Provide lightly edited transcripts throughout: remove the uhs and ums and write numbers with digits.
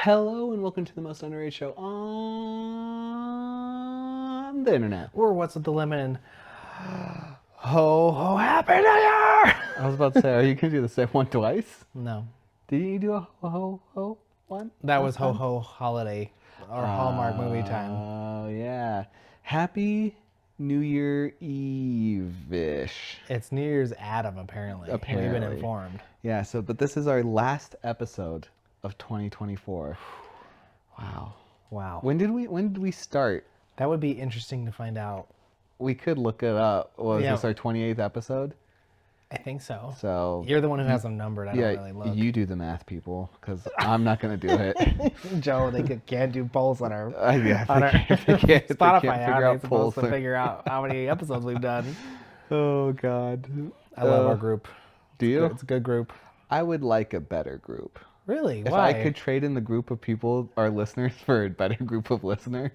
Hello and welcome to the most underrated show on the internet. Or what's with the lemon? Ho ho happy New Year! I was about to say, are you going to do the same one twice? No, Did you do a ho ho ho one? that was last ho time? ho holiday or Hallmark movie time. Oh, yeah. Happy New Year Eve-ish. It's New Year's Adam apparently. We've been Apparently. informed. Yeah, but this is our last episode of 2024. Wow. Wow, When did we start? that would be interesting to find out. We could look it up. Was Yeah. this our 28th episode? I think so. So You're the one who has them numbered. I yeah, don't really look. you do the math, people, because I'm not gonna do it. Joe, they can't do polls on our Yeah, on our they can't Spotify. figure How out are they supposed polls. to figure out how many episodes we've done? Oh God, I love our group. Do you? It's a good group. I would like a better group. Really? If Why? I could trade in the group of people, our listeners, for a better group of listeners,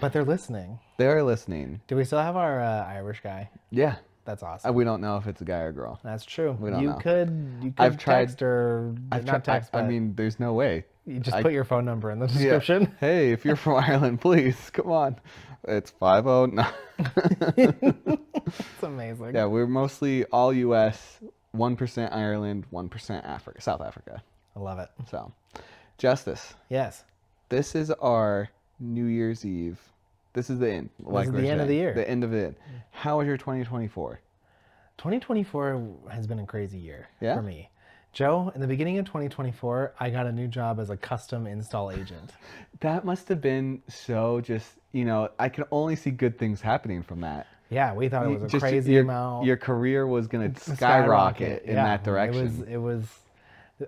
But they're listening. they are listening. Do we still have our Irish guy? Yeah, That's awesome. we don't know if it's a guy or girl. That's true. We don't you know. could I've tried- text or I've not tried- text, but I mean, there's no way. you just I- put your phone number in the Yeah. description. Hey, if you're from Ireland, please come on. It's 509. It's amazing. Yeah, we're mostly all U.S., 1% Ireland, 1% Africa, South Africa. I love it. So, Justice, Yes. this is our New Year's Eve. This is the end. This is we're the end of the saying. year. The end of it. How was your 2024? 2024 has been a crazy year Yeah? for me. Joe, in the beginning of 2024, I got a new job as a custom install agent. That must have been so just, I can only see good things happening from that. Yeah, we thought it was a Just crazy your, amount. Your career was going to skyrocket in Yeah, that direction. It was.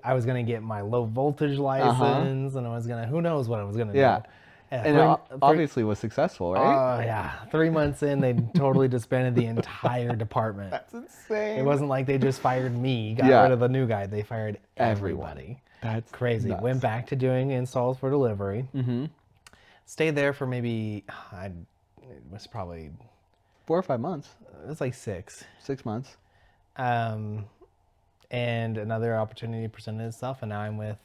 I was gonna get my low voltage license, and I was gonna. Who knows what I was gonna Yeah. do? And it obviously was successful, right? Oh yeah, 3 months in, they totally disbanded the entire department. That's insane. It wasn't like they just fired me, got Yeah. rid of the new guy. They fired Everyone. everybody. That's Crazy. nuts. Went back to doing installs for delivery. Mm-hmm. Stayed there for maybe, it was probably, 4 or 5 months, it was like 6. 6 months. And another opportunity presented itself, and now I'm with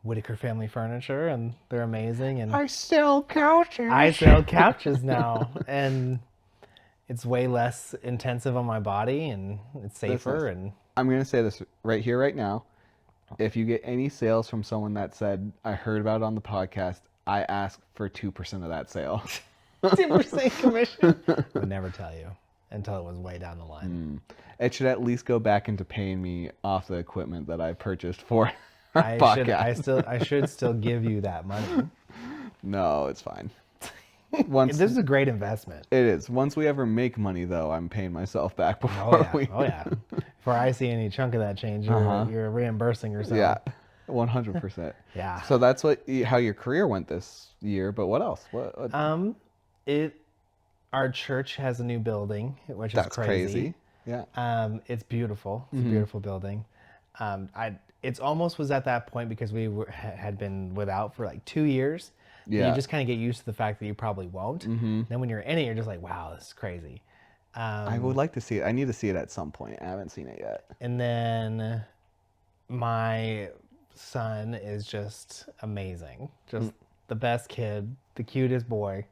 Whitaker Family Furniture, and they're amazing. And I sell couches. I sell couches now, and it's way less intensive on my body, and it's safer. nice. And I'm going to say this right here, right now. If you get any sales from someone that said, I heard about it on the podcast, I ask for 2% of that sale. 2% commission. I would never tell you until it was way down the line. It should at least go back into paying me off the equipment that I purchased for our I podcast. should still give you that money. No, it's fine. Once This is a great investment. it is. Once we ever make money, though, I'm paying myself back Oh before yeah, we. oh yeah. Before I see any chunk of that change, you're reimbursing yourself. Yeah, 100%. Yeah. So that's how your career went this year. But what else? What? Our church has a new building, which That's is crazy. Yeah. It's beautiful. It's a beautiful building. It's almost was at that point because we had been without for like 2 years. Yeah. You just kind of get used to the fact that you probably won't. Then when you're in it, you're just like, wow, this is crazy. I would like to see it. I need to see it at some point. I haven't seen it yet. And then my son is just amazing. Just the best kid, the cutest boy.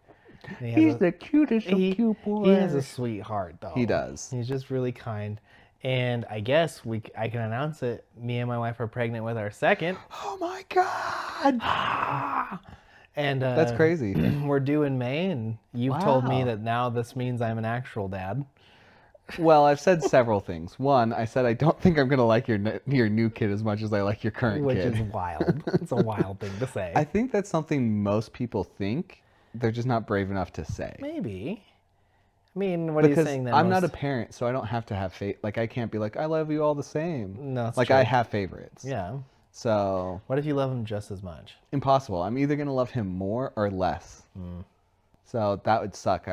And he has the cutest of cute boys. He has a sweetheart, though. He does. He's just really kind. And I guess I can announce it. Me and my wife are pregnant with our second. Oh my God. And That's crazy. We're due in May, and you've told me Wow. that now this means I'm an actual dad. Well, I've said several things. One, I said I don't think I'm gonna like your new kid as much as I like your current Which kid. is wild. It's a wild thing to say. I think that's something most people think. They're just not brave enough to say. Maybe. I mean, what are you Because saying then? I'm not a parent, so I don't have to have like I can't be like I love you all the same. No, that's like true. I have favorites. Yeah. So What if you love him just as much? impossible. I'm either gonna love him more or less. So that would suck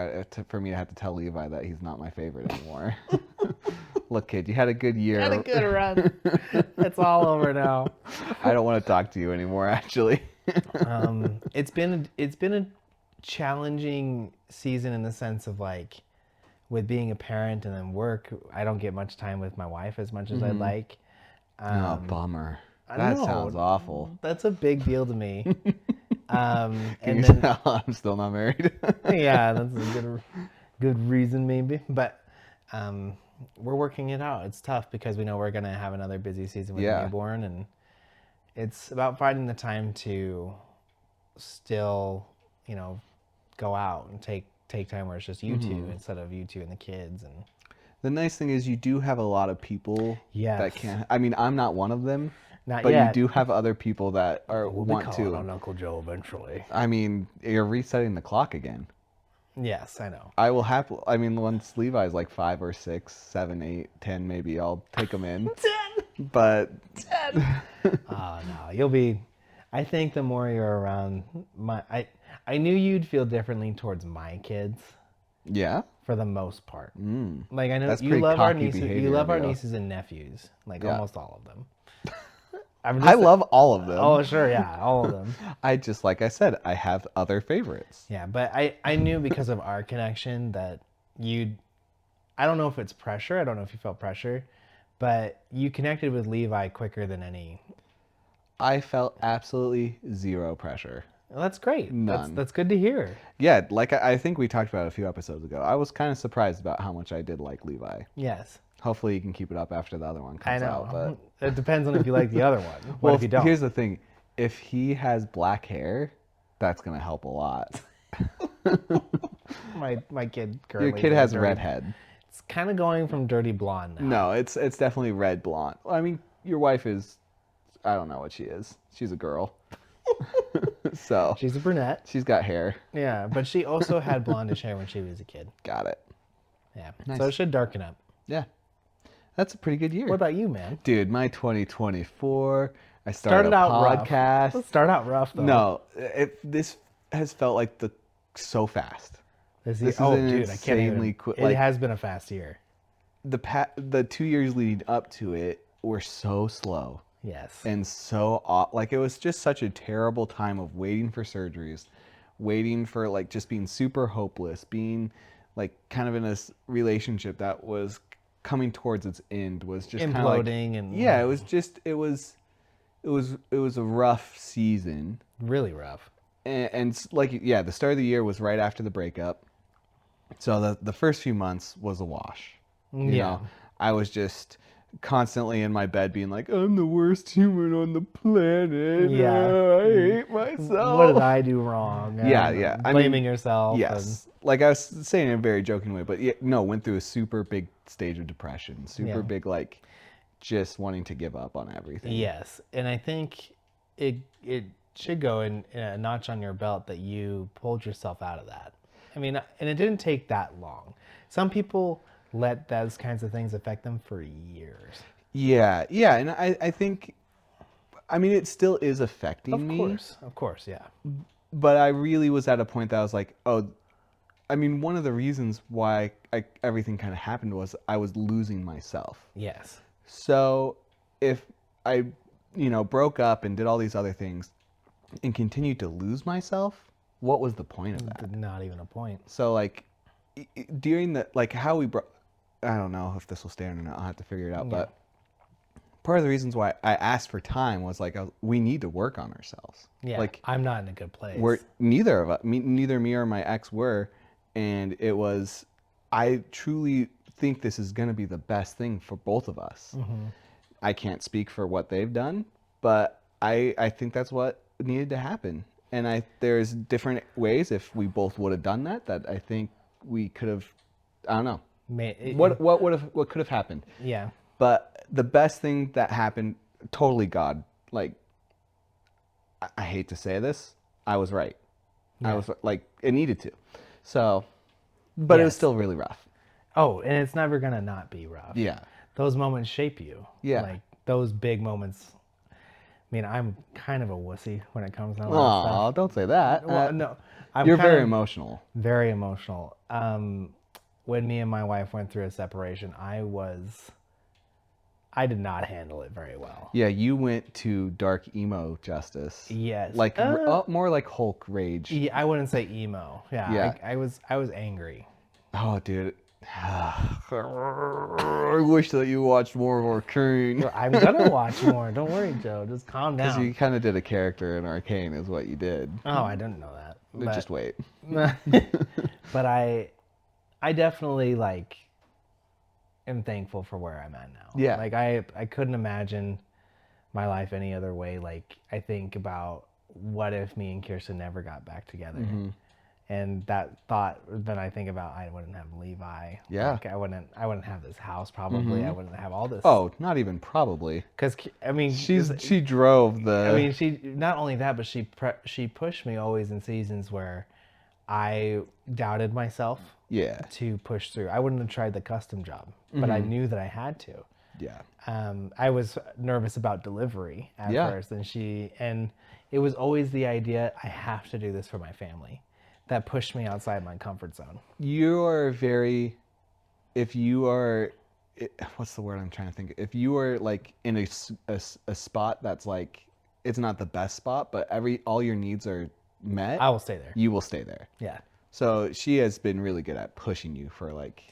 for me to have to tell Levi that he's not my favorite anymore. Look, kid, you had a good year. Had a good run. It's all over now. I don't want to talk to you anymore, actually. It's been a challenging season in the sense of like with being a parent and then work. I don't get much time with my wife as much as I'd like. Oh, bummer. That No, sounds awful. that's a big deal to me. Can And you then tell I'm still not married? yeah, that's a good reason maybe. But we're working it out. It's tough because we know we're gonna have another busy season with a Yeah. newborn, and it's about finding the time to still, go out and take time where it's just you two instead of you two and the kids. And The nice thing is you do have a lot of people yes, that can. I mean, I'm not one of them, not but you yet. do have other people that We'll be want calling to. on Uncle Joe eventually. I mean, you're resetting the clock again. Yes, I know. I will happily. I mean, once Levi's like 5 or 6, 7, 8, 10, maybe I'll take him in. 10. But 10. Oh no, you'll be. I think the more you're around I knew you'd feel differently towards my kids yeah, for the most part. Like I know that's you pretty love our cocky nieces. You behavior love of our you. nieces and nephews, like Yeah. almost all of them. I love all of them. Oh sure, yeah, all of them. I just, like I said, I have other favorites. Yeah, but I knew because of our connection that you'd. I don't know if it's pressure. I don't know if you felt pressure, but you connected with Levi quicker than any. I felt absolutely zero pressure. Well, that's great. None. That's good to hear. Yeah, like I think we talked about it a few episodes ago. I was kind of surprised about how much I did like Levi. Yes. Hopefully you can keep it up after the other one I comes know. out. But It depends on if you like the other one. What well, if you don't? here's the thing: if he has black hair, that's gonna help a lot. My kid Your currently kid is has dirty. redhead. It's kind of going from dirty blonde now. No, it's definitely red blonde. I mean, your wife is. I don't know what she is. She's a girl. So She's a brunette. she's got hair. Yeah, but she also had blondish hair when she was a kid. Got it. Yeah. Nice. So it should darken up. Yeah, that's a pretty good year. What about you, man? Dude, my 2024. I started a podcast. Let's start out rough though. No, this has felt like so fast. This is oh, an dude, I can't insanely even. quick. It Like has been a fast year. the 2 years leading up to it were so slow Yes. and like it was just such a terrible time of waiting for surgeries, waiting for like just being super hopeless, being like kind of in a relationship that was coming towards its end, was just kind of like, imploding and yeah, it was a rough season. really rough. And like, yeah, the start of the year was right after the breakup. So the first few months was a wash. You Yeah. know, I was just constantly in my bed being like, I'm the worst human on the planet. Yeah. I hate myself. What did I do wrong? Yeah, And yeah. I Blaming mean, yourself. Yes. Like I was saying in a very joking way, but yeah, no, went through a super big stage of depression, super Yeah. big, like just wanting to give up on everything. Yes, and I think it should go in a notch on your belt that you pulled yourself out of that. I mean, and it didn't take that long. Some people let those kinds of things affect them for years. Yeah, yeah, and I think, I mean, it still is affecting me. Of course, yeah. But I really was at a point that I was like, oh, I mean, one of the reasons why everything kind of happened was I was losing myself. Yes. So if I, broke up and did all these other things and continued to lose myself, what was the point of that? Not even a point. So like during the, like how we broke, I don't know if this will stay on or not. I'll have to figure it out. Yeah. But part of the reasons why I asked for time was like, we need to work on ourselves. Yeah. Like I'm not in a good place. neither me or my ex were. And it was, I truly think this is going to be the best thing for both of us. Mm-hmm. I can't speak for what they've done, but I think that's what needed to happen. And there's different ways if we both would have done that I think we could have, I don't know. What could have happened? Yeah. But the best thing that happened, totally God, like, I hate to say this, I was right. Yeah. I was like, it needed to. So, but it was Yes. still really rough. Oh, and it's never gonna not be rough. Yeah. Those moments shape you. Yeah. Like those big moments. I mean, I'm kind of a wussy when it comes to all that Aw, stuff. don't say that. Well, no, I'm You're kind very of emotional. very emotional. When me and my wife went through a separation, I did not handle it very well. Yeah, you went to dark emo justice. Yes. Like more like Hulk rage. I wouldn't say emo. Yeah. Yeah. I was angry. Oh, dude. I wish that you watched more of Arcane. I'm gonna watch more. Don't worry, Joe. Just calm Because you down. kind of did a character in Arcane, is what you did. Oh, I didn't know that. Just wait. But I definitely like am thankful for where I'm at now. Yeah. Like I couldn't imagine my life any other way. Like I think about what if me and Kirsten never got back together. Mm-hmm. And that thought, then I think about I wouldn't have Levi. Yeah. Like I wouldn't have this house probably. I wouldn't have all this. Oh, not even probably. Because I mean, She drove the. I mean, she not only that, but she pushed me always in seasons where I doubted myself Yeah. to push through. I wouldn't have tried the custom job, but I knew that I had to. Yeah. I was nervous about delivery at Yeah. first, and it was always the idea I have to do this for my family that pushed me outside my comfort zone. You are very. If you are. What's the word I'm trying to think? If you are like in a spot that's like. It's not the best spot, but all your needs are met. I will stay there. You will stay there. Yeah. So she has been really good at pushing you for like.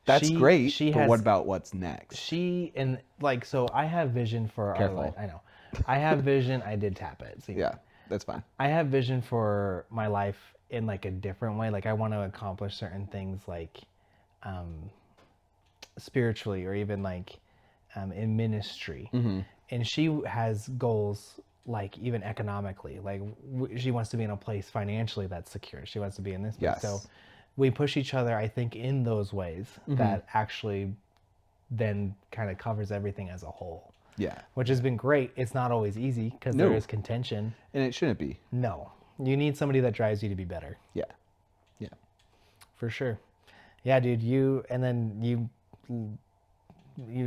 That's She- great. she but has- what about what's next? She and like so I have vision for Careful. our life. I know. I have vision. I did tap it. See, Yeah, that's fine. I have vision for my life in like a different way. Like I want to accomplish certain things like spiritually or even like in ministry. And she has goals like even economically. Like she wants to be in a place financially that's secure. She wants to be in this place. Yes. So we push each other, I think, in those ways that actually then kind of covers everything as a whole. Yeah, Which has been great. It's not always easy because No. there is contention. and it shouldn't be. No, you need somebody that drives you to be better, Yeah, yeah. for sure. Yeah, dude. You're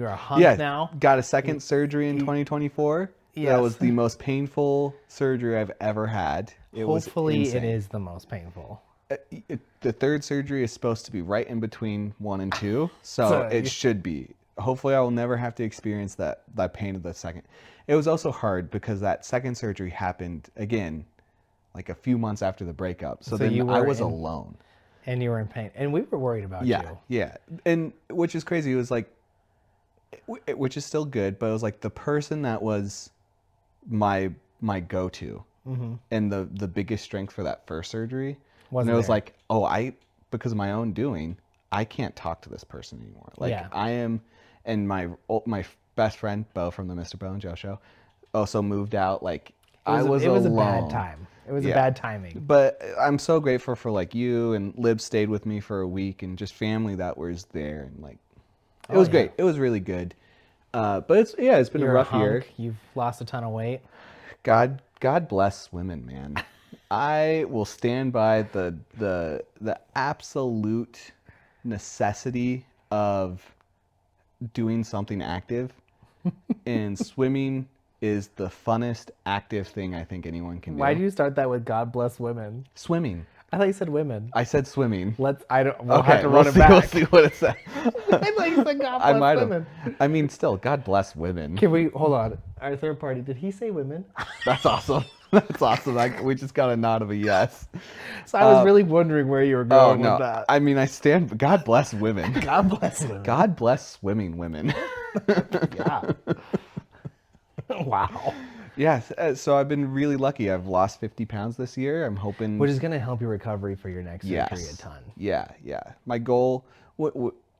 a hunk Yeah, now. got a second surgery in 2024. That Yes. was the most painful surgery I've ever had. Hopefully, was it insane. is the most painful. The third surgery is supposed to be right in between 1 and 2, so So, it should be. Hopefully, I will never have to experience that pain of the second. It was also hard because that second surgery happened again, like a few months after the breakup. So then you I were was in- alone. And you were in pain, and we were worried about Yeah, you. yeah, and which is crazy. It was like, which is still good, but it was like the person that was my go-to, and the biggest strength for that first surgery. Wasn't and it was there. like, because of my own doing, I can't talk to this person anymore. Like Yeah. I am, and my best friend Bo from the Mr. Bo and Joe show, also moved out. Like I was It was alone. a bad time. It was a Yeah. bad timing. But I'm so grateful for like you and Lib stayed with me for a week and just family that was there and like it was yeah. great. It was really good. But it's been You're a rough year. hunk. You've lost a ton of weight. God bless women, man. I will stand by the absolute necessity of doing something active, and swimming is the funnest active thing I think anyone can do. Why do you start that with God bless women? Swimming. I thought you said women. I said swimming. We'll have to we'll run it see, back. We'll see what it says. I thought you said God I bless might women. have. I mean, still, God bless women. Can we hold on? Our third party. Did he say women? That's awesome. That's awesome. We just got a nod of a yes. So I was really wondering where you were Oh going no! with that. I mean, I stand. God bless women. God bless women. God bless swimming women. Yeah. Wow. Yes. So I've been really lucky. I've lost 50 pounds this year. I'm hoping. Which is going to help your recovery for your next surgery a Yes. ton. Yeah. Yeah. My goal,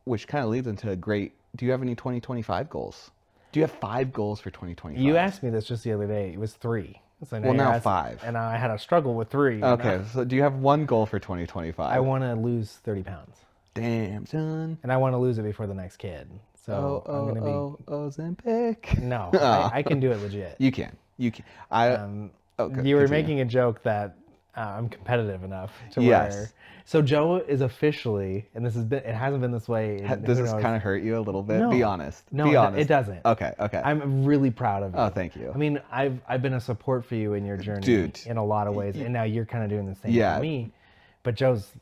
which kind of leads into a great. Do you have any 2025 goals? Do you have 5 goals for 2025? You asked me this just the other day. It was 3. So Well, you're now asking- 5. And I had a struggle with 3. Okay. So do you have one goal for 2025? I want to lose 30 pounds. Damn, son. And I want to lose it before the next kid. So I'm going to be... Ozempic. No, I can do it legit. You can. You can. Okay, You were continue. making a joke that I'm competitive enough to Yes. where... So Joe is officially, and it hasn't been this way. In, Does who this knows- kind of hurt you a little bit? No. Be honest. No, Be it- honest. it doesn't. Okay. Okay. I'm really proud of you. Oh, thank you. I mean, I've been a support for you in your journey, Dude. in a lot of ways, and now you're kind of doing the same Yeah. for me. But Joe's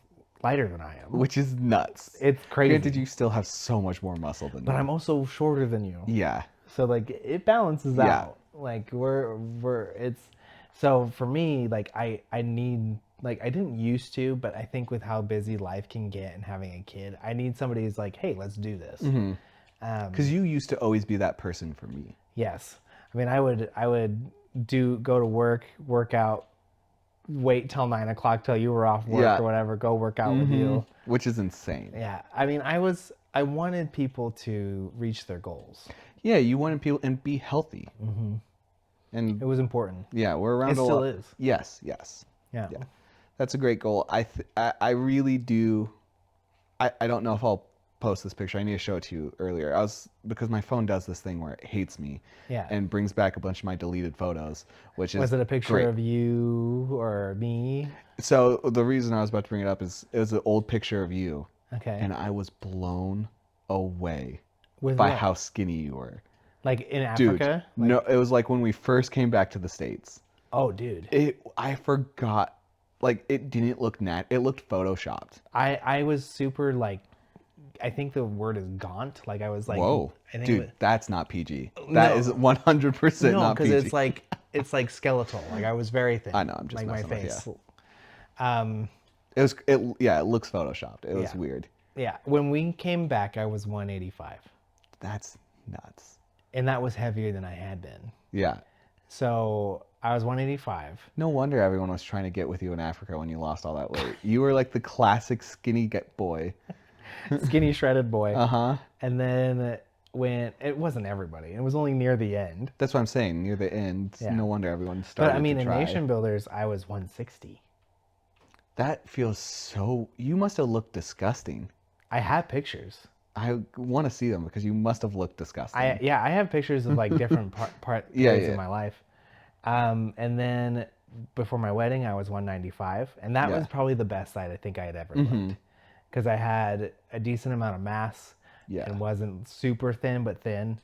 lighter than I am. Which is nuts. It's crazy. Granted, you still have so much more muscle than But me. I'm also shorter than you. Yeah. So like it balances Yeah. out. Like we're it's so for me like I need like I didn't used to, but I think with how busy life can get and having a kid, I need somebody who's like, hey, let's do this. Because you used to always be that person for me. Yes. I mean, I would go to work out, wait till 9 o'clock till you were off work Yeah. or whatever, go work out with you. Which is insane. Yeah. I mean, I wanted people to reach their goals. Yeah, you wanted people and be healthy. And It was important. yeah, we're around It a still lot. is. Yes, yes. Yeah. Yeah. That's a great goal. I really do. I don't know if I'll post this picture. I need to show it to you earlier. Because my phone does this thing where it hates me. Yeah. And brings back a bunch of my deleted photos, which is Was it a picture great. of you or me? So the reason I was about to bring it up is it was an old picture of you, Okay. and I was blown away With by what? how skinny you were. Like in Dude, Africa? no, it was like when we first came back to the States. Oh, dude. I forgot, like it didn't look it looked photoshopped. I was super like, I think the word is gaunt. Like I was like, Whoa, I think dude, that's not PG. That No. is 100% no, not because PG. it's like skeletal. Like I was very thin. I know, I'm just like my messing with face. you. Um, Yeah, it looks photoshopped. It was Yeah. weird. yeah. When we came back, I was 185, That's nuts. and that was heavier than I had been. Yeah. So I was 185. No wonder everyone was trying to get with you in Africa when you lost all that weight. You were like the classic skinny boy. Skinny shredded boy. Uh-huh. And then when it wasn't everybody, it was only near the end. That's what I'm saying. Near the end, Yeah. no wonder everyone started But I mean, to in try. Nation Builders, I was 160. That feels so... You must have looked disgusting. I have pictures. I want to see them because you must have looked disgusting. I have pictures of like different parts Yeah, of my life. And then before my wedding, I was 195, and that Yeah. was probably the best side I think I had ever looked, because I had a decent amount of mass. Yeah. And wasn't super thin, but thin.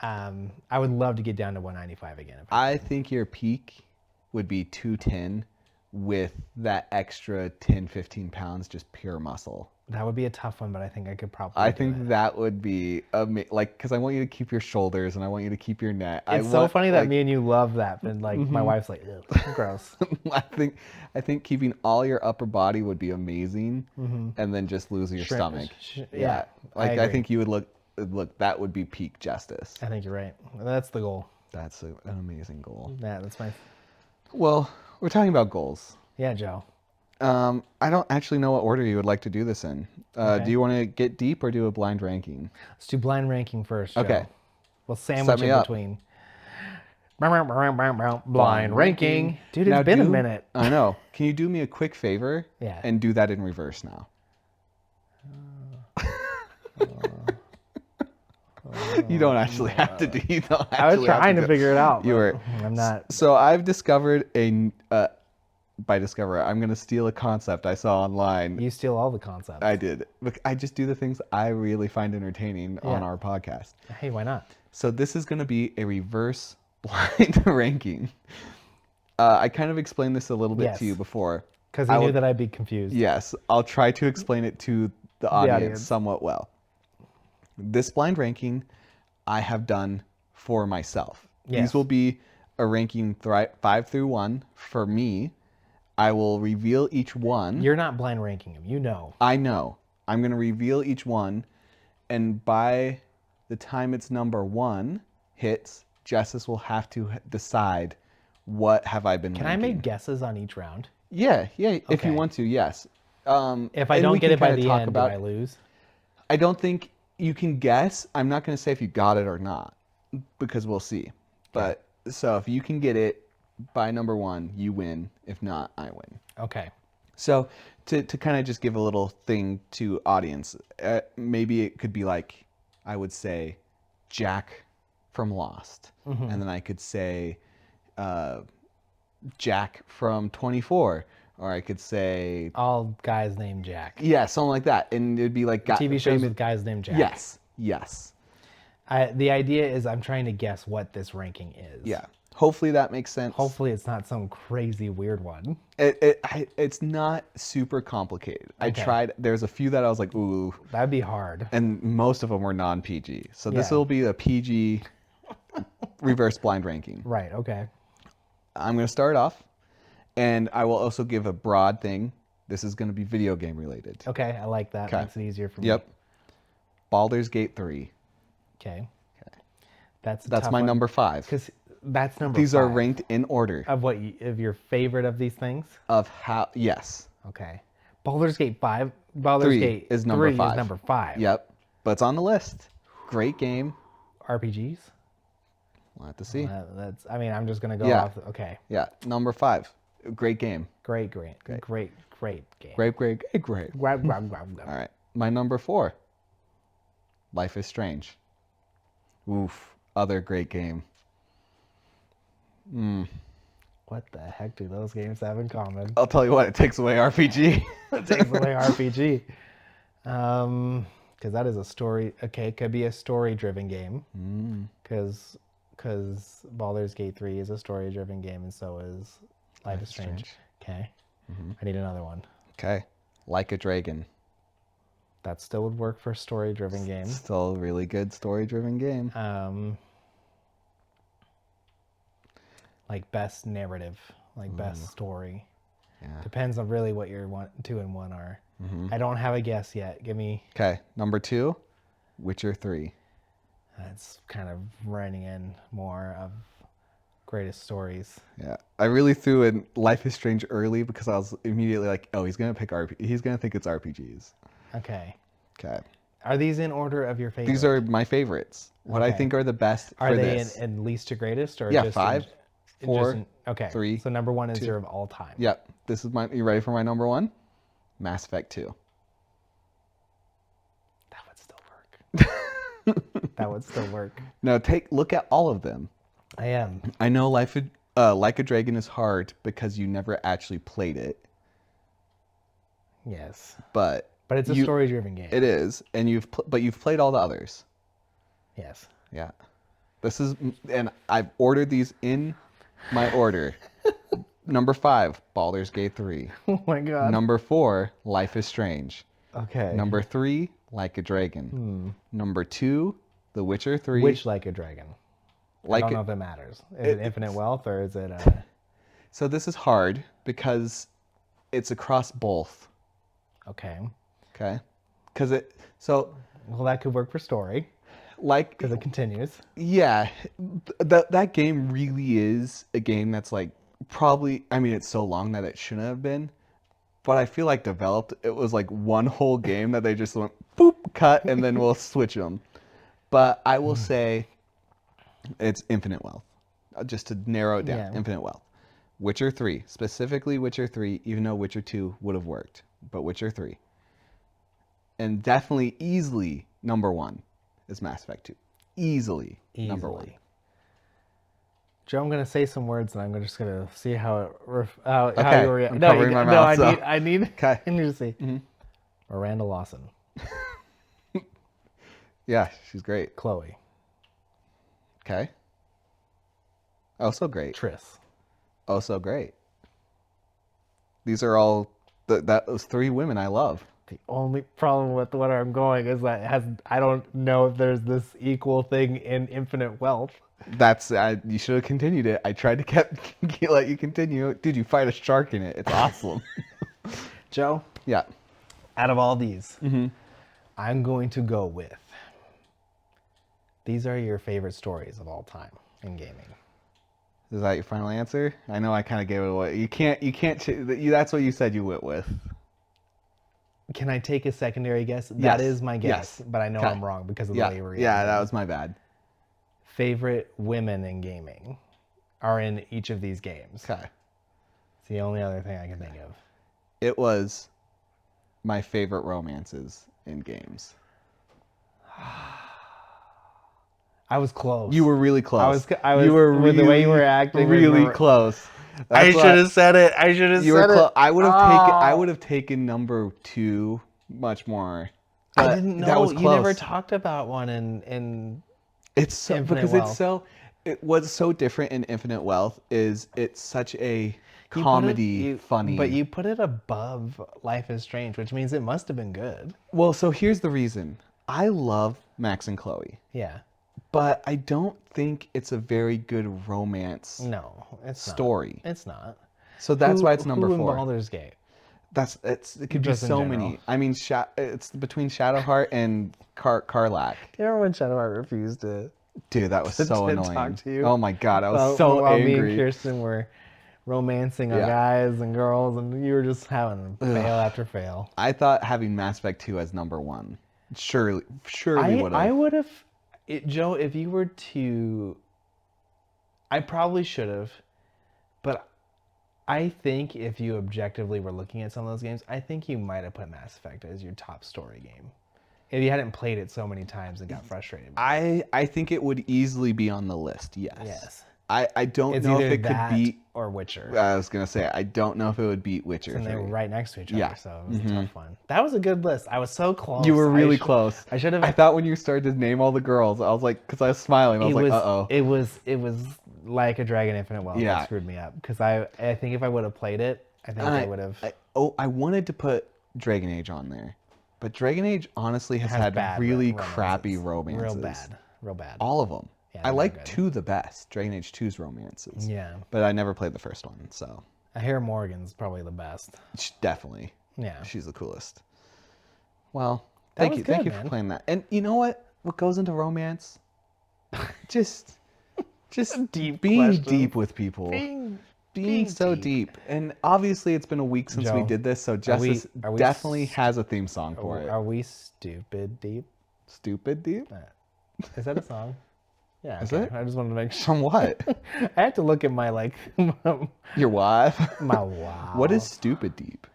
I would love to get down to 195 again. If I think your peak would be 210 with that extra 10, 15 pounds, just pure muscle. that would be a tough one, but I think I could probably. I do think it. that would be like, because I want you to keep your shoulders and I want you to keep your neck. It's so funny that me and you love that, and like my wife's like, ugh, gross. I think keeping all your upper body would be amazing, and then just losing your stomach. Yeah, like I agree. think you would look. That would be peak justice. I think you're right. That's the goal. That's an amazing goal. Yeah, that's my. Well, we're talking about goals. Yeah, Joe. I don't actually know what order you would like to do this in. Okay. Do you want to get deep or do a blind ranking? Let's do blind ranking first. Joe. Okay. We'll sandwich me in up. between. Blind ranking. Dude, it's Now been a minute. I know. Can you do me a quick favor? Yeah. And do that in reverse now. You don't actually have to do. You don't I was actually have trying to do- figure it out. You but were. I'm not. So I've discovered by discover, I'm gonna steal a concept I saw online. You steal all the concepts. I did. Look, I just do the things I really find entertaining on Yeah. our podcast. Hey, why not? So this is gonna be a reverse blind ranking. I kind of explained this a little bit Yes. to you before. Because I you knew would- that I'd be confused. Yes, I'll try to explain it to the audience, audience. somewhat well. This blind ranking I have done for myself. Yes. These will be a ranking 5 through 1 for me. I will reveal each one. You're not blind ranking them. You know. I know. I'm going to reveal each one, and by the time it's number 1 hits, Justice will have to decide what have I been Can I ranking. make guesses on each round? Yeah, if Okay. you want to, yes. If I and don't we get can it by kinda the talk end, about- do I lose? I don't think you can guess. I'm not going to say if you got it or not, because we'll see. But so if you can get it by number 1, you win. If not, I win. Okay. So to kind of just give a little thing to audience, maybe it could be like, I would say Jack from Lost. And then I could say Jack from 24. Or I could say, All guys named Jack. yeah, something like that. And it'd be like... TV shows famous- with guys named Jack. Yes, yes. The idea is I'm trying to guess what this ranking is. Yeah. Hopefully that makes sense. Hopefully it's not some crazy weird one. It's not super complicated. I Okay. tried. There's a few that I was like, ooh, That'd be hard. and most of them were non-PG. So this Yeah. will be a PG reverse blind ranking. Right. Okay. I'm going to start off, And I will also give a broad thing. This is going to be video game related. Okay, I like that. Okay. Makes it easier for me. Yep. Baldur's Gate 3. Okay. That's a That's tough my one, number 5. because that's number These 5. are ranked in order Of what? Of your favorite of these things? of how. Yes. Okay. Baldur's Gate 5. Baldur's 3 Gate is number 3 5. is number 5. Yep. But it's on the list. Great game. RPGs? We'll have to see. That's. I mean, I'm just gonna go Yeah. off. Okay. Yeah. Number 5. Great game. Great game. Great, Grab, great. grab, grab. All right. My number 4. Life is Strange. Oof. Other great game. What the heck do those games have in common? I'll tell you what, it takes away RPG. It takes away RPG. Because that is a story. Okay, it could be a story-driven game. Because Baldur's Gate 3 is a story-driven game, and so is Life is Strange. Okay. I need another one. Okay. Like a Dragon. That still would work for a story-driven game. Still a really good story-driven game. Like best narrative, like best story. Yeah. Depends on really what your 2 and 1 are. I don't have a guess yet. Give me. Okay. Number 2, Witcher 3. That's kind of running in more of greatest stories. Yeah. I really threw in Life is Strange early because I was immediately like, oh, he's going to pick he's going to think it's RPGs. Okay. Okay. Are these in order of your favorite? These are my favorites. What I Okay. think are the best Are for they this. in least to greatest, or Yeah, just 5, 4, okay. 3, So number 1 is 2. your of all time. Yep. This is you ready for my number 1? Mass Effect 2. That would still work. That would still work. Now look at all of them. I am. I know Like a Dragon is hard because you never actually played it, Yes. but But it's a story-driven game. it is, and you've played all the others. Yes. Yeah. And I've ordered these in my order. Number 5, Baldur's Gate 3. Oh my god. Number 4, Life is Strange. Okay. Number 3, Like a Dragon. Number 2, The Witcher 3. Which Like a Dragon? I don't know if it matters. Is it Infinite Wealth or is it? So this is hard because it's across both. Okay. Okay. Because Well, that could work for story like because it continues. yeah, that game really is a game that's like probably. I mean, it's so long that it shouldn't have been, but I feel like developed. It was like one whole game that they just went boop cut and then we'll switch them. But I will say, it's Infinite Wealth. Just to narrow it down, Yeah. Infinite Wealth. Witcher 3, specifically Witcher 3, even though Witcher 2 would have worked, but Witcher 3. And definitely, easily, number 1 is Mass Effect 2. Easily, number 1. Joe, I'm gonna say some words, and I'm just gonna see how how Okay, you react. I'm No, covering my mouth, so. I need. Okay. I need to see. Miranda Lawson, Yeah, she's great. Chloe, Okay. Oh, so great. Triss. Oh, so great. These are all those 3 women I love. The only problem with what I'm going is that I don't know if there's this equal thing in Infinite Wealth. You should have continued it. I tried to let you continue. Dude, you fight a shark in it. It's awesome. Joe, Yeah. out of all these, I'm going to go with. These are your favorite stories of all time in gaming. Is that your final answer? I know I kind of gave it away. You can't. That's what you said you went with. Can I take a secondary guess? Yes. That is my guess, Yes. but I know Okay. I'm wrong because of the Yeah. way we're Yeah, that was my bad. Favorite women in gaming are in each of these games. Okay. It's the only other thing I can think of. It was my favorite romances in games. I was close. You were really close. I was You were with the way you were acting. really close. I should have said it. I should have You were said close. it. I would have taken. I Oh. would have taken number 2 much more. I But didn't know. that was You close. never talked about one in It's so Infinite because Wealth. it's so. What's so different in Infinite Wealth is it's such a You put it- comedy, funny. But you put it above Life is Strange, which means it must have been good. Well, so here's the reason. I love Max and Chloe, Yeah. but I don't think it's a very good romance No, it's story. not. It's not. So that's why it's number Who in 4. Baldur's Gate? It could be Just in so general. many. I mean, it's between Shadowheart and Karlach. Do you remember when Shadowheart refused to Dude, that was so to annoying. talk to you? Oh my god, I was While, so while me and angry. Kirsten were romancing our Yeah. guys and girls, and you were just having fail after fail. I thought having Mass Effect 2 as number 1 surely would I have. would have, Joe, if you were to, I probably should have, but I think if you objectively were looking at some of those games, I think you might have put Mass Effect as your top story game. If you hadn't played it so many times and got frustrated. I think it would easily be on the list. Yes. Yes. I don't It's know if either it could that beat. or Witcher. I was gonna say I don't know if it would beat Witcher And they were 3. right next to each Yeah. other, so it was a tough one. That was a good list. I was so close. You were really close. I should have. I thought when you started to name all the girls, I was like, because I was smiling, I was like, uh oh. It was like a Dragon Infinite Wealth Yeah. that screwed me up because I think if I would have played it, I think I would have. I wanted to put Dragon Age on there, but Dragon Age honestly has had bad really romances. crappy romances. Real bad. All of them. Yeah, I they're like good. 2 the best, Dragon Age 2's romances. Yeah, But I never played the first one, so I hear Morgan's probably the best. definitely. Yeah, She's the coolest. Well, That thank was you. Thank good, you for man. playing that. And you know what? What goes into romance? Just Deep being questions. deep with people. Being so deep. And obviously it's been a week since we Joe, did this, so Justice are we definitely has a theme song for it. Are we stupid deep? Stupid deep? Is that a song? Yeah. Is okay. it? I just wanted to make sure. From what? I have to look at my Your wife? my wow. What is Stupid Deep?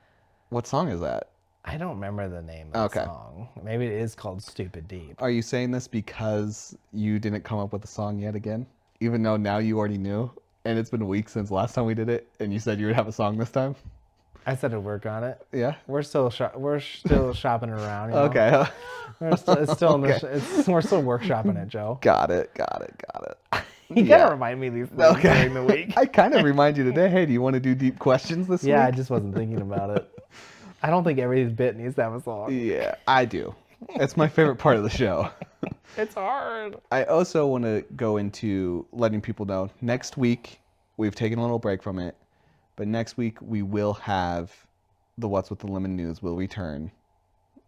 What song is that? I don't remember the name of the Okay. song. Maybe it is called Stupid Deep. Are you saying this because you didn't come up with a song yet again? Even though now you already knew? And it's been a week since last time we did it, and you said you would have a song this time? I said to work on it. Yeah? We're still shopping around. You know? Okay. It's still in we're still workshopping it, Joe. Got it. You gotta remind me these things during the week. I kind of remind you today, hey, do you want to do deep questions this Yeah, I week? just wasn't thinking about it. I don't think every bit needs to have a song. Yeah, I do. It's my favorite part of the show. It's hard. I also want to go into letting people know next week, we've taken a little break from it, but next week we will have the What's with the Lemon news will return.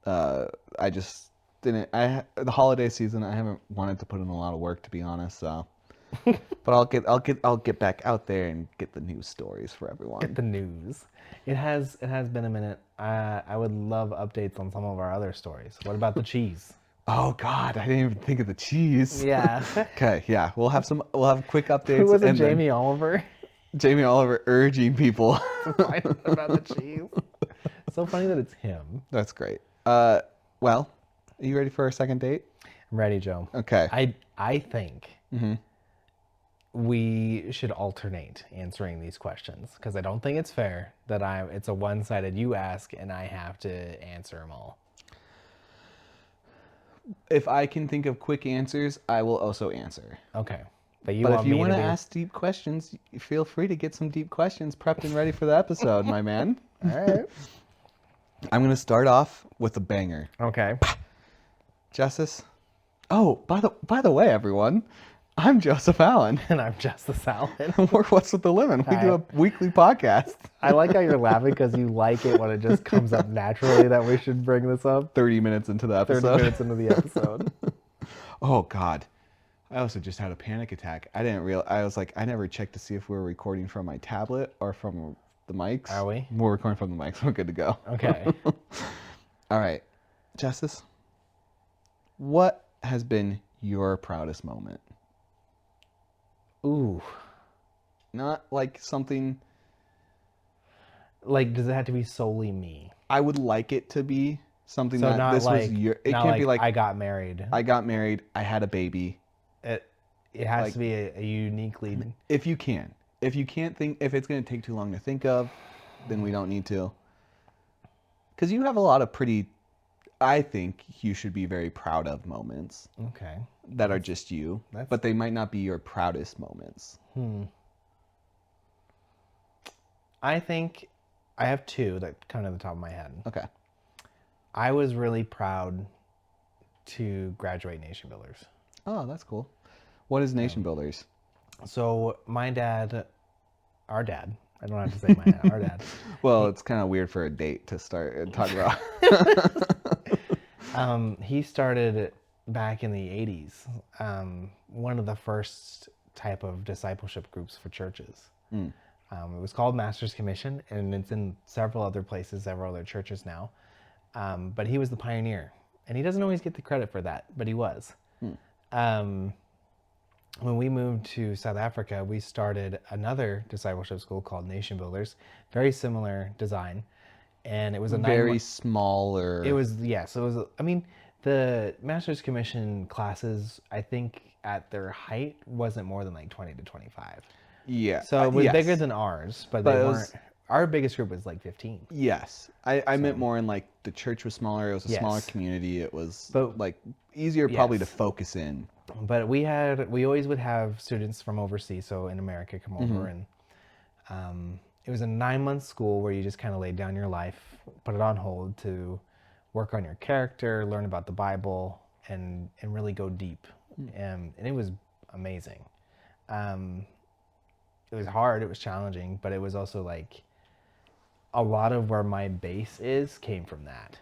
I just didn't, the holiday season, I haven't wanted to put in a lot of work, to be honest, so. But I'll get back out there and get the news stories for everyone. Get the news. It has been a minute. I would love updates on some of our other stories. What about the cheese? Oh God, I didn't even think of the cheese. Yeah. Okay, yeah, we'll have quick updates. Who was it? and then Jamie Oliver. Jamie Oliver urging people. Find out about the cheese. So funny that it's him. That's great. Well, are you ready for our second date? I'm ready, Joe. Okay. I think we should alternate answering these questions because I don't think it's fair that it's a one-sided you ask and I have to answer them all. If I can think of quick answers, I will also answer. Okay. But if you want to ask deep questions, feel free to get some deep questions prepped and ready for the episode, my man. All right. I'm going to start off with a banger. Okay. Justice. Oh, by the way, everyone, I'm Joseph Allen. And I'm Justice Allen. We're What's with the Lemon. We do a weekly podcast. I like how you're laughing because you like it when it just comes up naturally that we should bring this up. 30 minutes into the episode. 30 minutes into the episode. Oh, God. I also just had a panic attack. I didn't realize. I was like, I never checked to see if we were recording from my tablet or from the mics. Are we? We're recording from the mics. We're good to go. Okay. All right. Justice, what has been your proudest moment? Ooh. Not like something. Like, does it have to be solely me? I would like it to be something So that not this like, was your. It not can't be like I got married. I got married. I had a baby. It has to be a uniquely. If you can. If you can't think, if it's going to take too long to think of, then we don't need to. Because you have a lot of pretty, I think you should be very proud of moments Okay. that are just you, but they might not be your proudest moments. I think I have two that come to the top of my head. Okay. I was really proud to graduate Nation Builders. Oh, that's cool. What is Nation Builders? So my dad, our dad, I don't have to say my our dad. Well, it's kind of weird for a date to start and talk about. He started back in the 80s, one of the first type of discipleship groups for churches. It was called Master's Commission, and it's in several other places, several other churches now. But he was the pioneer, and he doesn't always get the credit for that, but he was. Um, when we moved to South Africa, we started another discipleship school called Nation Builders, very similar design, and it was a Very smaller. It was yes. It was. I mean, the Master's Commission classes, I think, at their height, wasn't more than like 20 to 25. Yeah. So it was yes. bigger than ours, but But they it weren't. was- Our biggest group was like 15. Yes, I meant more in like the church was smaller. It was a smaller Yes. community. It was But- like easier probably to Yes. focus in. But we always would have students from overseas, so in America, come over, and it was a 9-month school where you just kind of laid down your life, put it on hold to work on your character, learn about the Bible, and really go deep. And it was amazing. It was hard, it was challenging, but it was also like a lot of where my base is came from that.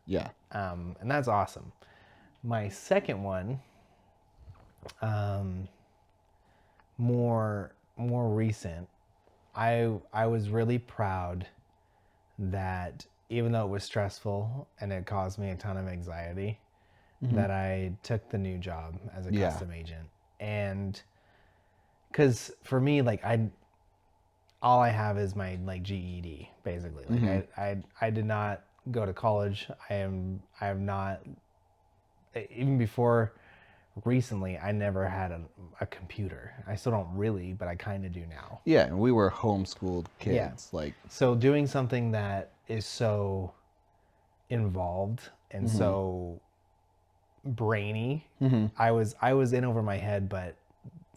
Yeah. And that's awesome. My second one, more recent, I was really proud that even though it was stressful and it caused me a ton of anxiety, that I took the new job as a custom agent. And because for me, like all I have is my like GED basically. Like I did not go to college. I have not, even before recently, I never had a computer. I still don't really, but I kind of do now. Yeah, and we were homeschooled kids. Yeah. Like, So doing something that is so involved and so brainy, I was in over my head, but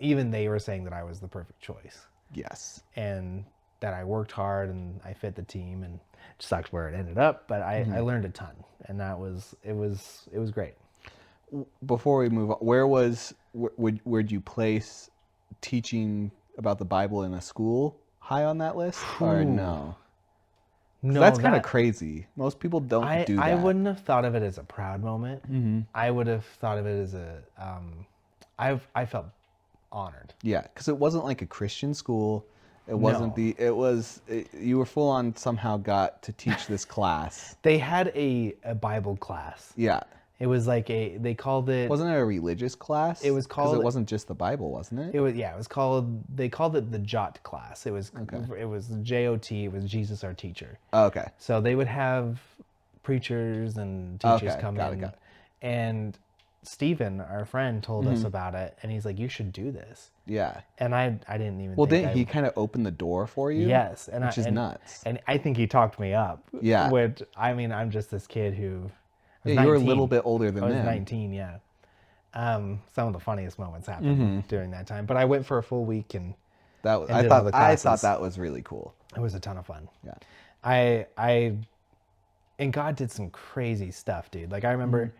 even they were saying that I was the perfect choice yes. and that I worked hard and I fit the team, and it sucked where it ended up, but I learned a ton, and it was great. Before we move on, where'd you place teaching about the Bible in a school high on that list, or no? 'Cause No, that's kind of crazy. Most people don't do that. I wouldn't have thought of it as a proud moment. I would have thought of it as a I felt honored. Yeah, because it wasn't like a Christian school. It wasn't No. you were full on somehow got to teach this class. They had a Bible class. Yeah. It was like they called it. Wasn't it a religious class? It was because called- it wasn't just the Bible, wasn't it? It was It was called. They called it the Jot class. It was JOT. It was Jesus our teacher. Oh, okay. So they would have preachers and teachers Okay, come got in, it. and Stephen, our friend, told us about it, and he's like, "You should do this." Yeah. And I didn't even. Well, think didn't he kind of open the door for you? Yes, which is nuts. And I think he talked me up. Yeah. Which, I mean, I'm just this kid who. I was Yeah, you were a 19. little bit older than I was them. 19, yeah. Some of the funniest moments happened during that time. But I went for a full week, and That was, and I did all thought the I thought classes. that was really cool. It was a ton of fun. Yeah. And God did some crazy stuff, dude. Like I remember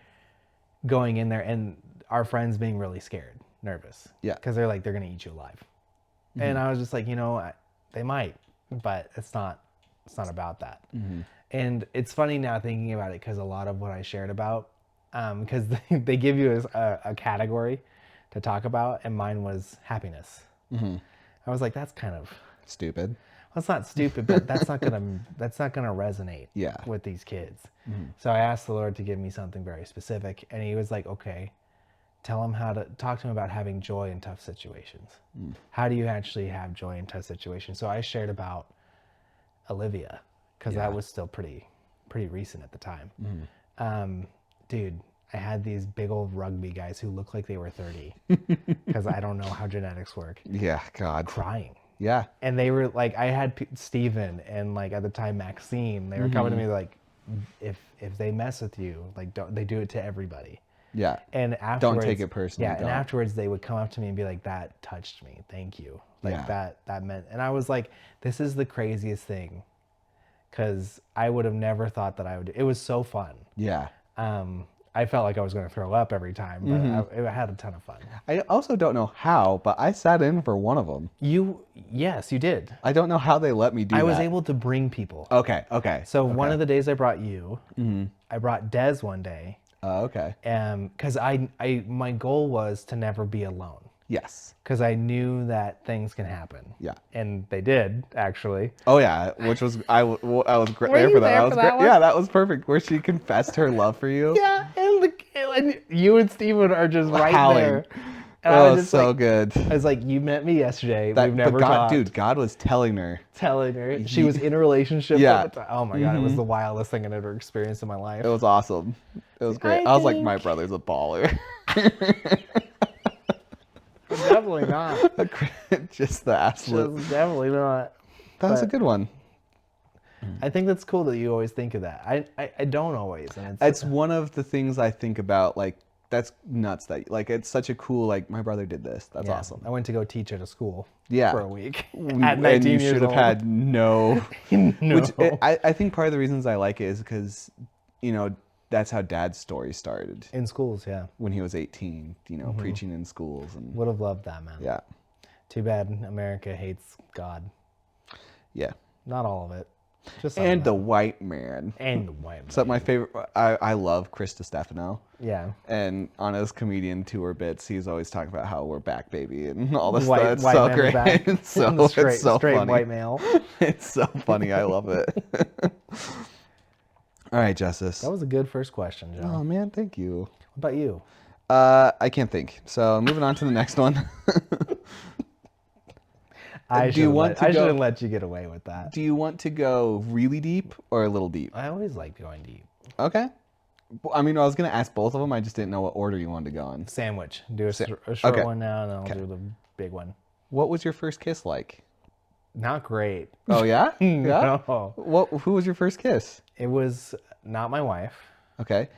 going in there and our friends being really scared, nervous. Yeah. Because they're like, they're gonna eat you alive. And I was just like, they might, but it's not about that. And it's funny now thinking about it, because a lot of what I shared about, because they give you a category to talk about, and mine was happiness. I was like, that's kind of Stupid. That's not stupid, but that's not gonna resonate Yeah. with these kids. So I asked the Lord to give me something very specific, and He was like, "Okay, tell him how to talk to him about having joy in tough situations. How do you actually have joy in tough situations?" So I shared about Olivia, because that was still pretty recent at the time. Dude, I had these big old rugby guys who looked like they were 30, because I don't know how genetics work, Yeah, God. crying. Yeah. And they were like, I had Steven and like at the time Maxine, they were coming to me like, if they mess with you, like they do it to everybody. Yeah. And afterwards, take it personally, Yeah, and don't. afterwards they would come up to me and be like, "That touched me. Thank you." Like Yeah. that meant. And I was like, this is the craziest thing, because I would have never thought that I would. It was so fun. Yeah. I felt like I was going to throw up every time, but I had a ton of fun. I also don't know how, but I sat in for one of them. Yes, you did. I don't know how they let me do that. I was able to bring people. Okay. So one of the days I brought you, I brought Des one day, Okay. because my goal was to never be alone. Yes. Because I knew that things can happen. Yeah. And they did, actually. Oh yeah, which was I was great Were there you for that. there That was for that great. one? Yeah, that was perfect. Where she confessed her love for you. Yeah, and you and Steven are just right Howling. there. And Oh, I was just so like, good. I was like, you met me yesterday. That, We've never but God, talked. dude, God was telling her. Telling her she was in a relationship. Yeah. At the time. Oh my God, it was the wildest thing I'd ever experienced in my life. It was awesome. It was great. I was like, my brother's a baller. Definitely not. Just the absolute. Just definitely not. That was a but- good one. I think that's cool that you always think of that. I don't always. And It's one of the things I think about. Like, that's nuts. That like it's such a cool. Like, my brother did this. That's awesome. I went to go teach at a school. Yeah. For a week. And At 19 you years should have old. had no. No. Which I think part of the reasons I like it is because, that's how Dad's story started In schools, yeah. when he was 18. Preaching in schools and Would have loved that, man. yeah, Too bad America hates God. yeah. Not all of it. Just some And of the it. white man. And the white man. So my favorite. I love Chris DiStefano. Yeah. And on his comedian tour bits, he's always talking about how we're back, baby, and all this White, stuff. It's white so man great. is back. It's so, The straight, it's so straight funny. white male. It's so funny. I love it. All right, Justice. That was a good first question, Joe. Oh man, thank you. What about you? I can't think. So moving on to the next one. I do you want to I go- shouldn't let you get away with that. Do you want to go really deep or a little deep? I always like going deep. Okay. I mean, I was gonna ask both of them. I just didn't know what order you wanted to go in. Sandwich. Do a short okay. one now, and then I'll do the big one. What was your first kiss like? Not great. Oh yeah. Yeah. No. Who was your first kiss? It was not my wife. Okay.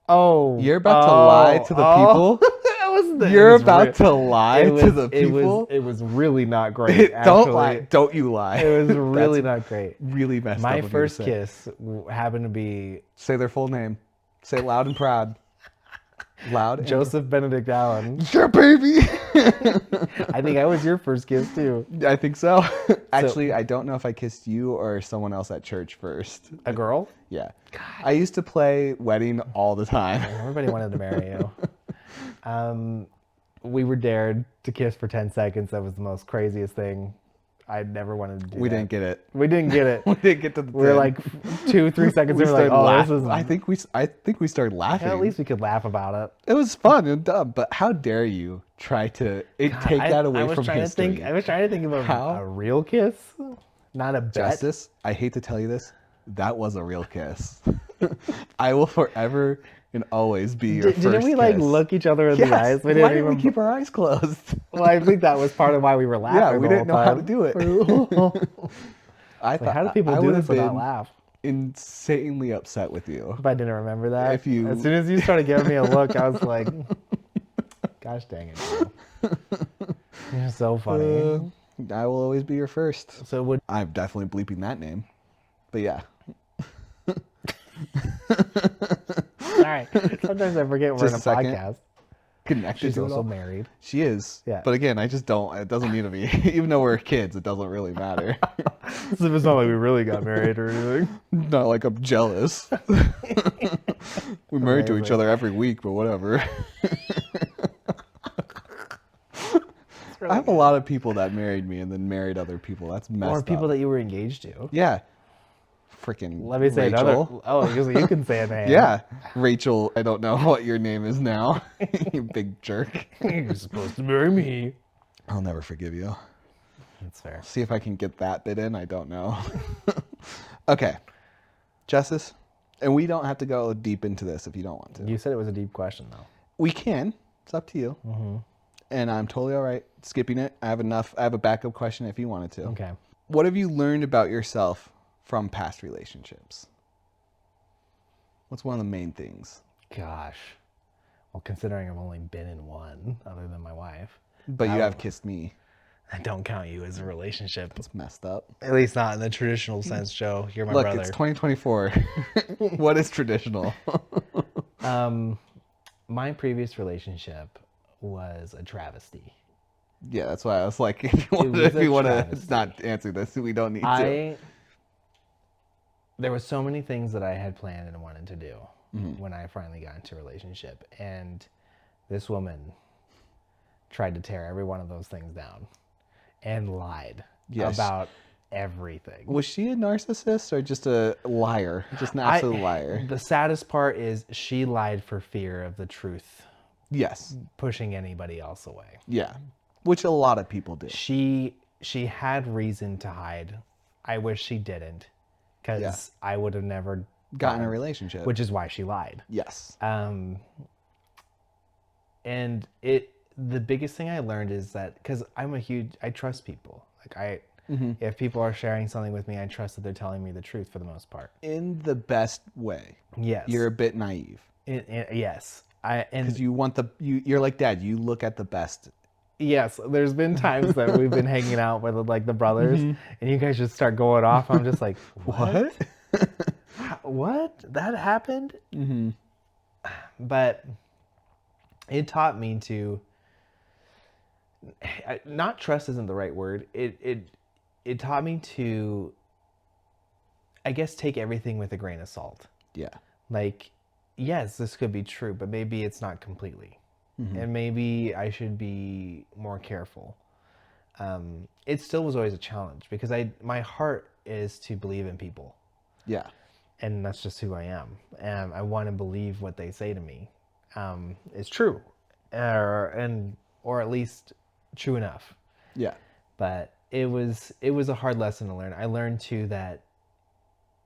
Oh. You're about to lie to the people. That was the, You're about to lie to the people. It was really not great. Don't actually. lie. Don't you lie. It was really That's not great. really messed My up. of you to first say. kiss happened to be Say their full name. Say it loud and proud. Loud. Joseph Benedict Allen. Yeah, baby. I think I was your first kiss too. I think so. Actually, I don't know if I kissed you or someone else at church first. A girl? Yeah. I used to play wedding all the time. Everybody wanted to marry you. We were dared to kiss for 10 seconds. That was the most craziest thing. I never wanted to do We that. didn't get it. We didn't get it. We didn't get to the. We were 10. like 2-3 seconds. we We were like, started oh, laughing. this is. I think we started laughing. At least we could laugh about it. It was fun and dumb, but how dare you try to take that away from history? I was trying to think of a real kiss, not a bet. Justice, I hate to tell you this, that was a real kiss. I will forever and always be your first Didn't we like kiss. look each other in the eyes? We Why didn't didn't we keep our eyes closed? Well, I think that was part of why we were laughing. Yeah, we the didn't know whole how to time. do it. I Like, thought how do people I do would this have without been laugh? insanely upset with you. If I didn't remember that, If you- as soon as you started giving me a look, I was like, "Gosh dang it, Joe. You're so funny." I will always be your first. So would I'm definitely bleeping that name. But yeah. all right. Sometimes I forget we're in a Just a second. podcast. Connected She's to it also all. married. She is. Yeah. But again, it doesn't need to be. Even though we're kids, it doesn't really matter. So it's not like we really got married or anything. Not like I'm jealous. We're married to each Amazing. other every week, but whatever. I have a lot of people that married me and then married other people. That's messed Or up. people that you were engaged to. Yeah. Freaking Let me say Rachel. another. Oh, you can say a name. Yeah. Rachel, I don't know what your name is now. You big jerk. You're supposed to marry me. I'll never forgive you. That's fair. See if I can get that bit in. I don't know. Okay. Justice. And we don't have to go deep into this if you don't want to. You said it was a deep question, though. We can. It's up to you. Mm-hmm. And I'm totally all right skipping it. I have a backup question if you wanted to. Okay. What have you learned about yourself from past relationships? What's one of the main things? Gosh. Well, considering I've only been in one, other than my wife, But you have kissed me. I don't count you as a relationship. It's messed up. At least not in the traditional sense, Joe. You're my Look, brother. it's 2024. What is traditional? My previous relationship was a travesty. Yeah, that's why I was like, It was if a you want to travesty. not answer this, we don't need to. There were so many things that I had planned and wanted to do when I finally got into a relationship, and this woman tried to tear every one of those things down and lied Yes. about everything. Was she a narcissist or just a liar? Just an I absolute liar? the saddest part is she lied for fear of the truth Yes. pushing anybody else away. Yeah. Which a lot of people do. She had reason to hide. I wish she didn't, because Yeah. I would have never Gotten a relationship. which is why she lied. Yes. And the biggest thing I learned is that, because I trust people. Like if people are sharing something with me, I trust that they're telling me the truth for the most part. In the best way. Yes. You're a bit naive. Yes. Because you want you're like Dad, you look at the best. Yes, there's been times that we've been hanging out with like the brothers, and you guys just start going off. I'm just like, what? What? That happened? But it taught me to not trust isn't the right word. It taught me to, I guess, take everything with a grain of salt. Yeah. Like, yes, this could be true, but maybe it's not completely. And maybe I should be more careful. It still was always a challenge because my heart is to believe in people. Yeah. And that's just who I am. And I want to believe what they say to me is true, or at least true enough. Yeah. But it was a hard lesson to learn. I learned too that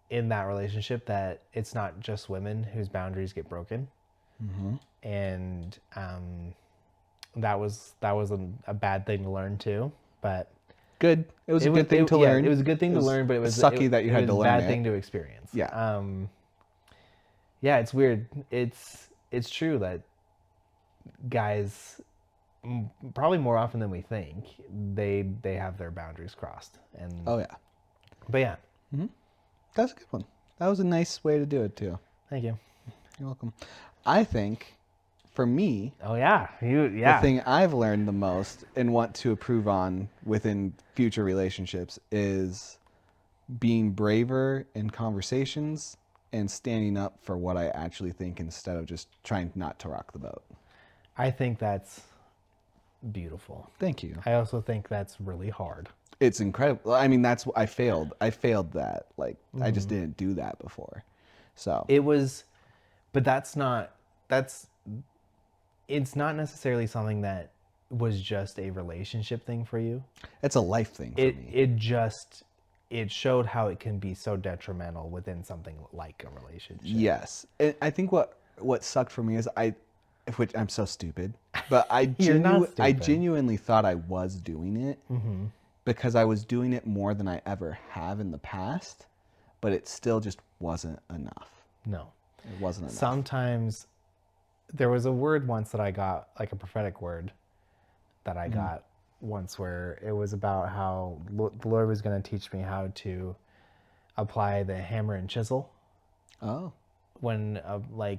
in that relationship that it's not just women whose boundaries get broken. And that was a bad thing to learn too. But good. It was a good thing to learn. It was a good thing to learn, but it was sucky that you had to learn it was a it. bad thing to experience. Yeah. Yeah, it's weird. It's true that guys, probably more often than we think, they have their boundaries crossed. And Oh yeah. but yeah, That's a good one. That was a nice way to do it too. thank you. You're welcome. I think, for me, Oh yeah, the thing I've learned the most and want to improve on within future relationships is being braver in conversations and standing up for what I actually think instead of just trying not to rock the boat. I think that's beautiful. Thank you. I also think that's really hard. It's incredible. I mean, that's I failed. I failed that. Like I just didn't do that before. So It was, but it's not necessarily something that was just a relationship thing for you. it's a life thing for me. It showed how it can be so detrimental within something like a relationship. Yes, and I think what sucked for me is which I'm so stupid, but I You're not I stupid. genuinely thought I was doing it because I was doing it more than I ever have in the past, but it still just wasn't enough. No. It wasn't enough. Sometimes there was a word once that I got, like a prophetic word that I got once, where it was about how the Lord was going to teach me how to apply the hammer and chisel Oh, when like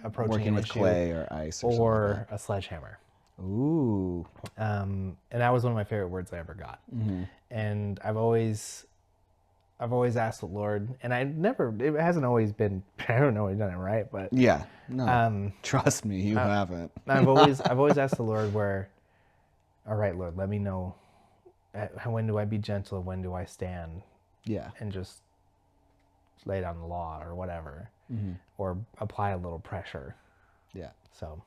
approaching working an with issue, clay or ice or or a sledgehammer. something. Ooh, And that was one of my favorite words I ever got. And I've always asked the Lord, and it hasn't always been, I don't know, I've done it right, but yeah. No, trust me, you haven't. I've always asked the Lord all right, Lord, let me know when do I be gentle, when do I stand Yeah, and just lay down the law or whatever, or apply a little pressure. yeah. So,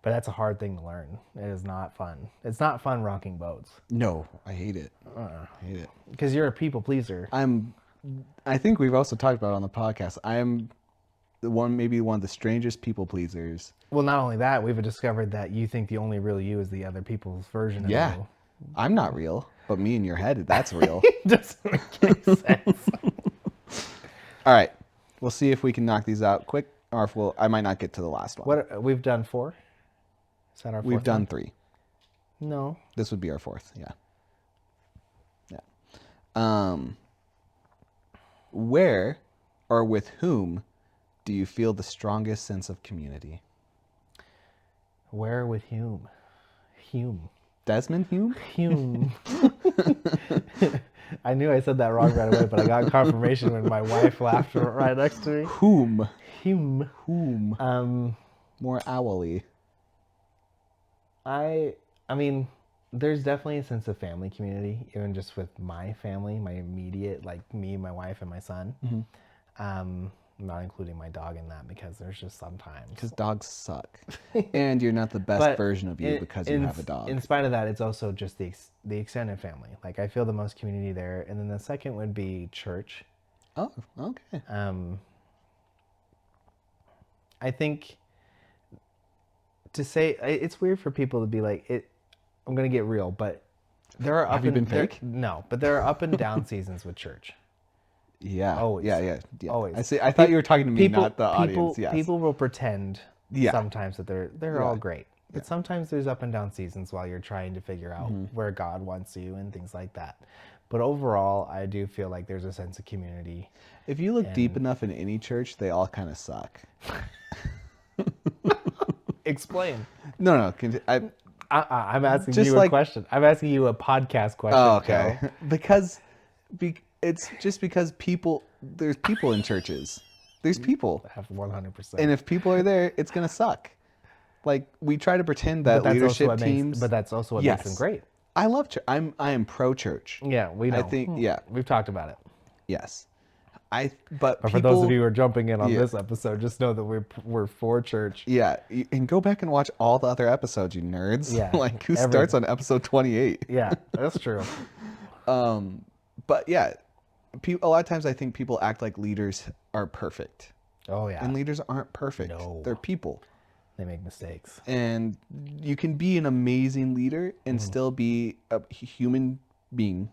but that's a hard thing to learn. It is not fun. It's not fun rocking boats No, I hate it. I hate it. because you're a people pleaser. I think we've also talked about it on the podcast. I am maybe one of the strangest people pleasers. Well, not only that, we've discovered that you think the only real you is the other people's version of Yeah, you. I'm not real, but me in your head, that's real. Doesn't make any sense. All right, we'll see if we can knock these out quick, or if I might not get to the last one. We've done 4? Is that our 4th We've done one? 3. No. This would be our 4th. Yeah. Where or with whom do you feel the strongest sense of community? Where with Hume? Hume. Desmond Hume? Hume. I knew I said that wrong right away, but I got confirmation when my wife laughed right next to me. Whom? Hume. Whom? More owly. I mean, there's definitely a sense of family community, even just with my family, my immediate, like me, my wife, and my son. I'm not including my dog in that because there's just sometimes. Because dogs suck. And you're not the best But version of you because you have a dog. In spite of that, it's also just the extended family. Like I feel the most community there, and then the second would be church. Oh, okay. I think to say it's weird for people to be like it. I'm gonna get real, but there are Have you been fake? No, but there are up and down seasons with church. Yeah. Always. Yeah. Always. I see. I thought you were talking to me, not the audience. Yes. People will pretend sometimes that they're all great. But sometimes there's up and down seasons while you're trying to figure out where God wants you and things like that. But overall, I do feel like there's a sense of community. If you look deep enough in any church, they all kind of suck. Explain. No. I'm asking Just you a question. I'm asking you a podcast question. Oh, okay. Joe. Because it's just because there's people in churches. There's people. I have 100%. And if people are there, it's going to suck. Like, we try to pretend that leadership teams. But that's also what makes them great. I love church. I am pro church. Yeah, we know. I think, We've talked about it. Yes. But for those of you who are jumping in on this episode, just know that we're for church. Yeah, and go back and watch all the other episodes, you nerds. Yeah, like who starts on episode 28? Yeah, that's true. But yeah, a lot of times I think people act like leaders are perfect. Oh yeah, and leaders aren't perfect. No, they're people. They make mistakes, and you can be an amazing leader and still be a human being.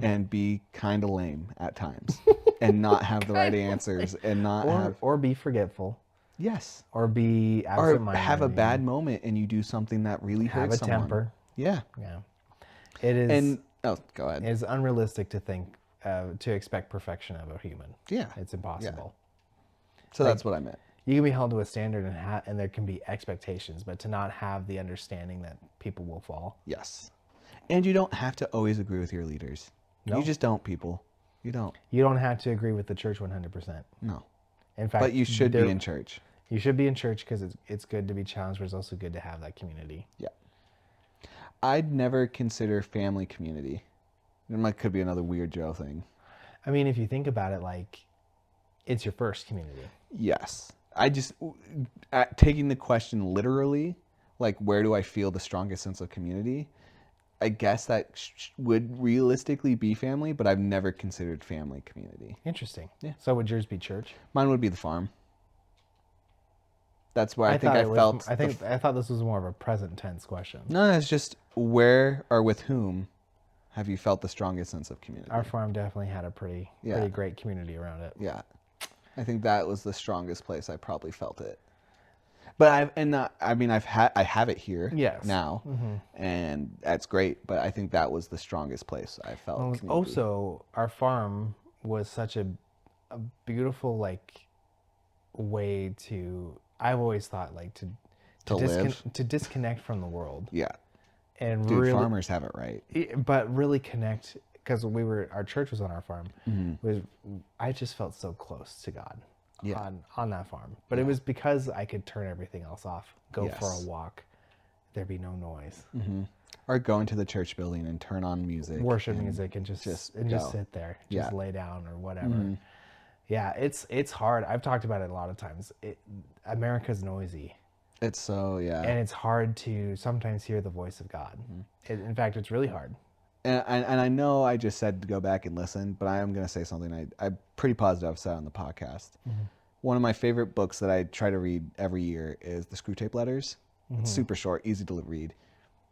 And be kind of lame at times, and not have the right answers, and not or be forgetful. Yes. Or be absent-minded. Or have a bad moment and you do something that really hurts someone. Have a temper. Yeah. Yeah. It is. And go ahead. It's unrealistic to think to expect perfection of a human. Yeah. It's impossible. Yeah. So that's what I meant. You can be held to a standard and there can be expectations, but to not have the understanding that people will fall. Yes. And you don't have to always agree with your leaders. No. You just don't, people. You don't. You don't have to agree with the church 100%. No. In fact, but you should be in church. You should be in church because it's good to be challenged, but it's also good to have that community. Yeah. I'd never consider family community. It could be another weird Joe thing. I mean, if you think about it, like, it's your first community. Yes. I just, taking the question literally, like, where do I feel the strongest sense of community? I guess that would realistically be family, but I've never considered family community. Interesting. Yeah. So would yours be church? Mine would be the farm. That's where I felt. I thought this was more of a present tense question. No, it's just where or with whom have you felt the strongest sense of community? Our farm definitely had a pretty great community around it. Yeah, I think that was the strongest place I probably felt it. But I have it here now, and that's great. But I think that was the strongest place I felt. Also, our farm was such a beautiful way to. I've always thought to disconnect from the world. Yeah, and dude, really, farmers have it right. But really connect because our church was on our farm. I just felt so close to God. Yeah. On that farm. But it was because I could turn everything else off, go for a walk, there'd be no noise. Or go into the church building and turn on music. Worship music and just sit there, just lay down or whatever. Yeah, it's hard. I've talked about it a lot of times. America's noisy. It's so, yeah. And it's hard to sometimes hear the voice of God. In fact, it's really hard. And I know I just said to go back and listen, but I am going to say something I'm pretty positive I've said on the podcast. One of my favorite books that I try to read every year is the Screwtape Letters. It's super short, easy to read.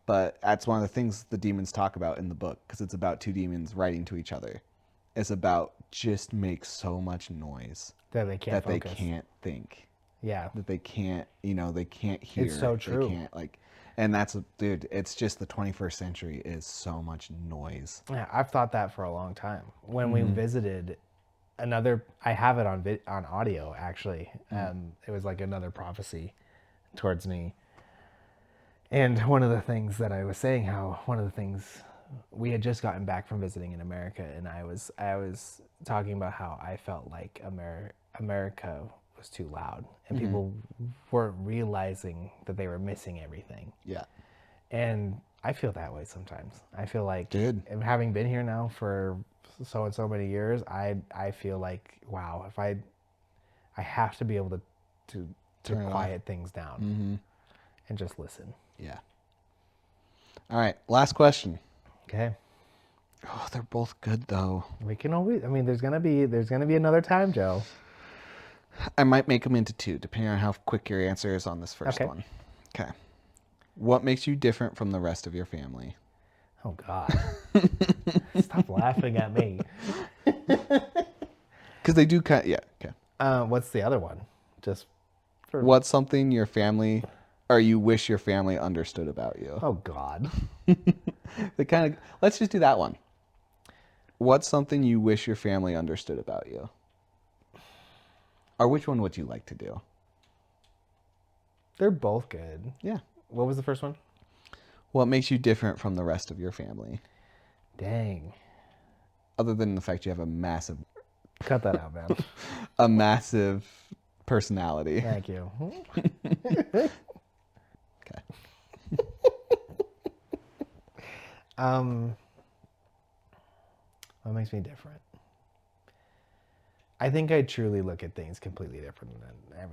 But that's one of the things the demons talk about in the book, because it's about two demons writing to each other. It's about just make so much noise that they can't they can't think. Yeah. That they can't, they can't hear. It's so true. They can't, and that's, dude, it's just the 21st century is so much noise. Yeah, I've thought that for a long time. When we visited I have it on audio actually. It was like another prophecy towards me. And one of the things that I was saying, how one of the things we had just gotten back from visiting in America, and I was talking about how I felt like America was too loud, and people weren't realizing that they were missing everything. Yeah. And I feel that way sometimes. I feel like, Good. having been here now for so and so many years, I feel like, wow, if I have to be able to Turn it off. quiet things down and just listen. Yeah. All right. Last question. Okay. Oh, they're both good though. We can always. I mean, there's gonna be another time, Joe. I might make them into two, depending on how quick your answer is on this first Okay. one. Okay. What makes you different from the rest of your family? Oh God. Stop laughing at me. Because they do kind of, yeah. Okay. What's the other one? Just for. What's something your family, or you wish your family understood about you? Oh God. They kind of, let's just do that one. What's something you wish your family understood about you? Or which one would you like to do? They're both good. Yeah. What was the first one? What makes you different from the rest of your family? Dang. Other than the fact you have Cut that out, man. a massive personality. Thank you. Okay. What makes me different? I think I truly look at things completely different than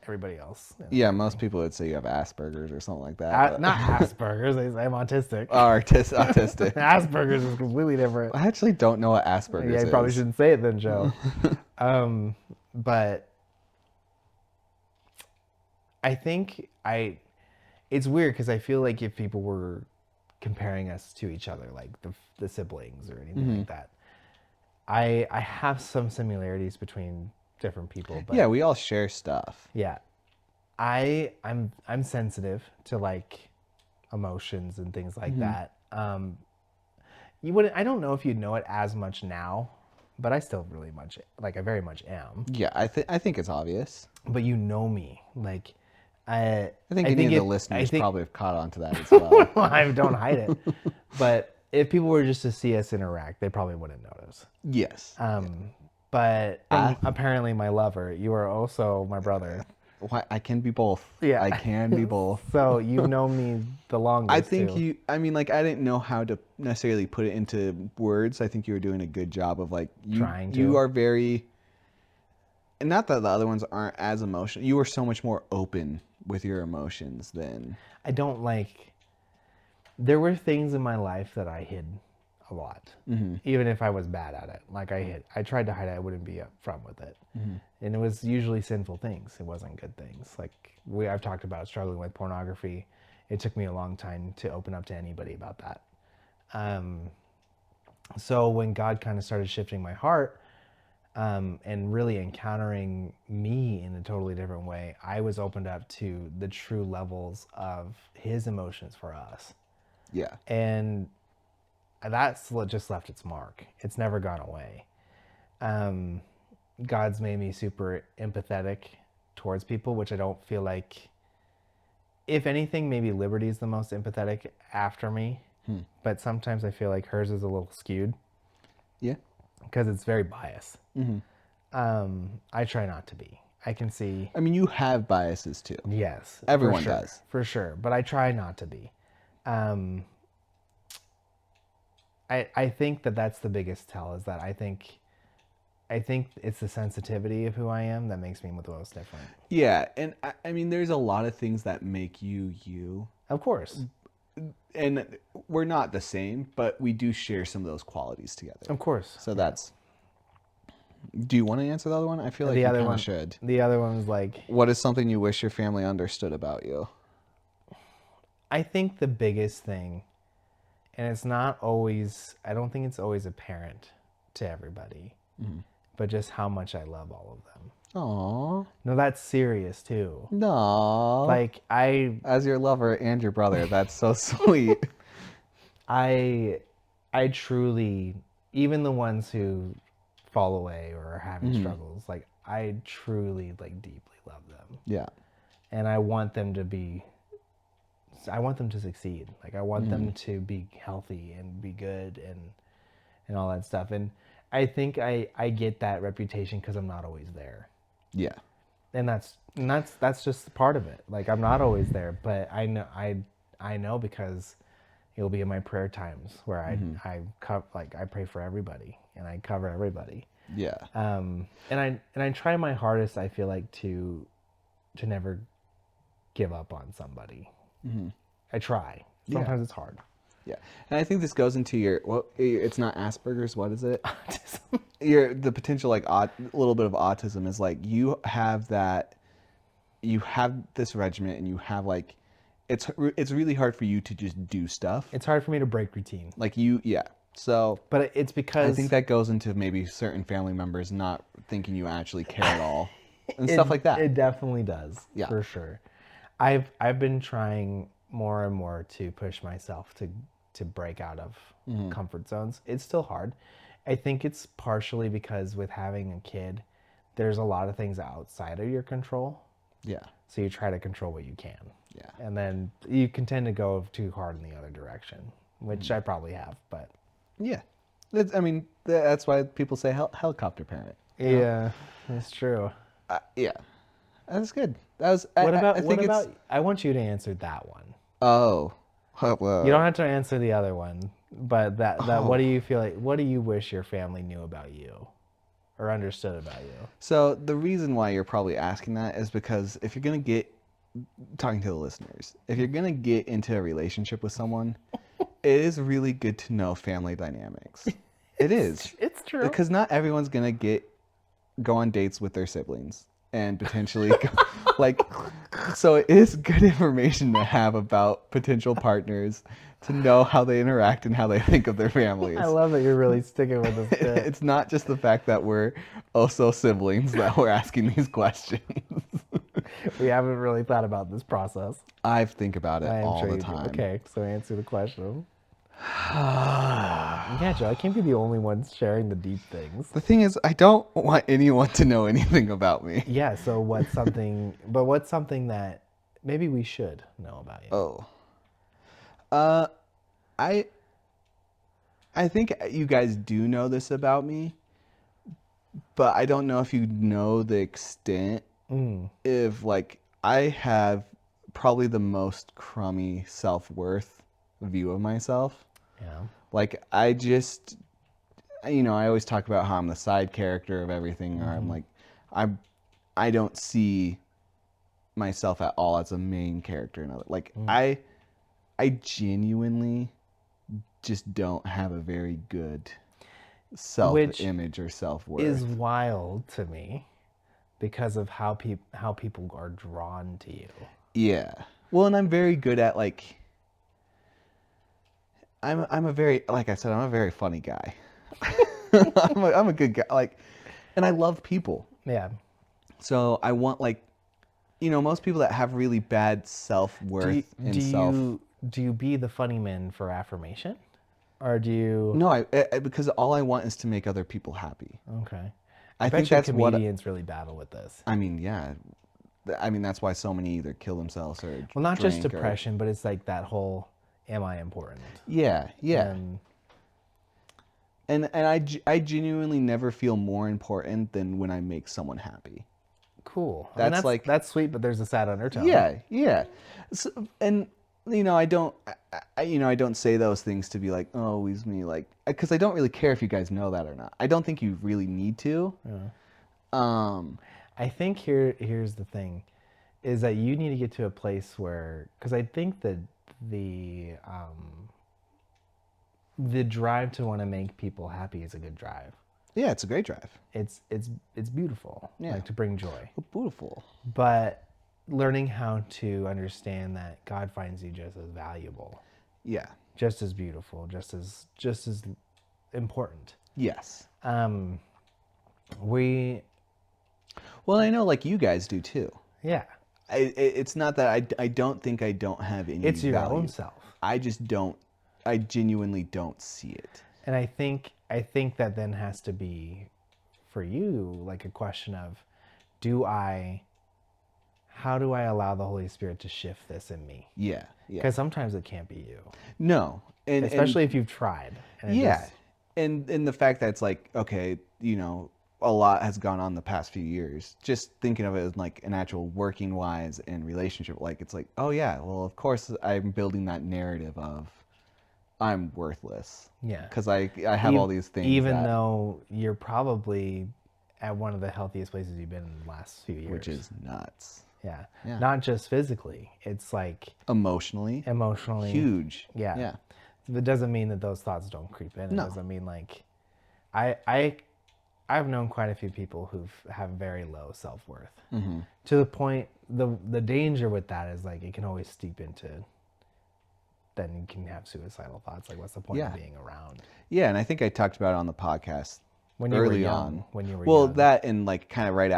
everybody else. Yeah, most people would say you have Asperger's or something like that. But- Not Asperger's. I'm autistic. Autistic. Asperger's is completely different. I actually don't know what Asperger's Yeah, is. you probably shouldn't say it then, Joe. But I think it's weird because I feel like if people were comparing us to each other, like the siblings or anything like that, I have some similarities between different people. But Yeah, we all share stuff. yeah, I'm sensitive to like emotions and things like that. You wouldn't. I don't know if you'd know it as much now, but I still really much like I very much am. Yeah, I think it's obvious. But you know me, like I think any of the if- listeners I think- probably have caught on to that as well. I don't hide it. But if people were just to see us interact, they probably wouldn't notice. Yes. But apparently, my lover, you are also my brother. Why I can be both. Yeah. I can be both. So you've known me the longest. I think too. I mean, like, I didn't know how to necessarily put it into words. I think you were doing a good job of, like, Trying to. You are very, and not that the other ones aren't as emotional. You are so much more open with your emotions than. I don't like. There were things in my life that I hid a lot, even if I was bad at it. Like I tried to hide it. I wouldn't be upfront with it, and it was usually sinful things. It wasn't good things. Like I've talked about struggling with pornography. It took me a long time to open up to anybody about that. So when God kind of started shifting my heart, and really encountering me in a totally different way, I was opened up to the true levels of His emotions for us. Yeah. And that's just left its mark. It's never gone away. God's made me super empathetic towards people, which I don't feel like, if anything, maybe Liberty's the most empathetic after me. But sometimes I feel like hers is a little skewed. Yeah. Because it's very biased. I try not to be. I can see. I mean, you have biases too. Yes. Everyone for sure, does. For sure. But I try not to be. I think that's the biggest tell, is that I think it's the sensitivity of who I am that makes me the most different. Yeah, and I mean, there's a lot of things that make you you. Of course. And we're not the same, but we do share some of those qualities together. Of course. So that's. Do you want to answer the other one? I feel like The you other kind one of should. The other one was like, What is something you wish your family understood about you? I think the biggest thing, and it's not always, I don't think it's always apparent to everybody, but just how much I love all of them. Aww. No, that's serious too. No. Like as your lover and your brother, that's so sweet. I truly, even the ones who fall away or are having struggles. Like I truly like deeply love them, Yeah. and I want them to succeed. Like I want them to be healthy and be good and all that stuff. And I think I get that reputation because I'm not always there. Yeah. And that's just part of it. Like I'm not always there, but I know because it'll be in my prayer times where I pray for everybody and I cover everybody. Yeah. And I try my hardest. I feel like to never give up on somebody. I try. Yeah. Sometimes it's hard. Yeah. And I think this goes into your, well, it's not Asperger's. What is it? Autism. The potential, like, little bit of autism is like you have this regiment and you have like, it's really hard for you to just do stuff. It's hard for me to break routine. Like yeah. So, But it's because I think that goes into maybe certain family members not thinking you actually care at all and stuff like that. It definitely does. Yeah. For sure. I've been trying more and more to push myself to break out of comfort zones. It's still hard. I think it's partially because with having a kid, there's a lot of things outside of your control. Yeah. So you try to control what you can. Yeah. And then you can tend to go too hard in the other direction, which I probably have, but Yeah. I mean, that's why people say helicopter parent. yeah, that's true. Yeah. That's good. That was. I want you to answer that one. Oh. You don't have to answer the other one, but what do you feel like? What do you wish your family knew about you, or understood about you? So the reason why you're probably asking that is because if you're gonna get talking to the listeners, if you're gonna get into a relationship with someone, it is really good to know family dynamics. It is. It's true. Because not everyone's gonna go on dates with their siblings and potentially like, so it is good information to have about potential partners to know how they interact and how they think of their families. I love that you're really sticking with this bit. It's not just the fact that we're also siblings that we're asking these questions. We haven't really thought about this process. I think about it I am all sure the you do. time. Okay, so answer the question. Yeah, Joe, I can't be the only one sharing the deep things. The thing is, I don't want anyone to know anything about me. Yeah, so what's something that maybe we should know about you? Oh. I think you guys do know this about me, but I don't know if you know the extent. If like I have probably the most crummy self-worth view of myself. Yeah. Like I always talk about how I'm the side character of everything, or I'm like, I don't see myself at all as a main character. And like I genuinely just don't have a very good self-image or self-worth. Is wild to me because of how people are drawn to you. Yeah. Well, and I'm very good at like. I'm a very, like I said, I'm a very funny guy. I'm a good guy. Like, and I love people. Yeah. So I want like, most people that have really bad self-worth Do you be the funny man for affirmation, or do you? No, because all I want is to make other people happy. Okay. I bet think you that's what. comedians really battle with this. I mean, yeah. I mean, that's why so many either kill themselves or. Well, not just drink depression, but it's like that whole, am I important? Yeah, yeah. And I genuinely never feel more important than when I make someone happy. Cool. That's sweet, but there's a sad undertone. Yeah, yeah. So, and I don't say those things to be like, oh, he's me, like, because I don't really care if you guys know that or not. I don't think you really need to. Yeah. I think here's the thing, is that you need to get to a place where, because I think that the drive to want to make people happy is a good drive. Yeah, it's a great drive. It's beautiful. Yeah. Like to bring joy. Beautiful. But learning how to understand that God finds you just as valuable. Yeah. Just as beautiful, just as important. Yes. Well, I know like you guys do too. Yeah. It's not that I don't think I don't have any It's your value. own self. I just don't. I genuinely don't see it. And I think that then has to be for you like a question of, how do I allow the Holy Spirit to shift this in me? Yeah. Yeah. Because sometimes it can't be you, No. And especially if you've tried. And it yeah. just, And the fact that it's like, okay, a lot has gone on the past few years. Just thinking of it as like an actual working wise and relationship, like it's like, oh yeah, well of course I'm building that narrative of I'm worthless. yeah. Because I have all these things Even that, though you're probably at one of the healthiest places you've been in the last few years. which is nuts. Yeah. Yeah. Not just physically. It's like Emotionally. Huge. Yeah. Yeah. It doesn't mean that those thoughts don't creep in. It No. doesn't mean like I've known quite a few people who have very low self-worth. Mm-hmm. To the point the danger with that is like it can always steep into, then you can have suicidal thoughts. Like, what's the point of Yeah. being around? Yeah, and I think I talked about it on the podcast When you early were young, on. when you were Well, young. that and like kind of right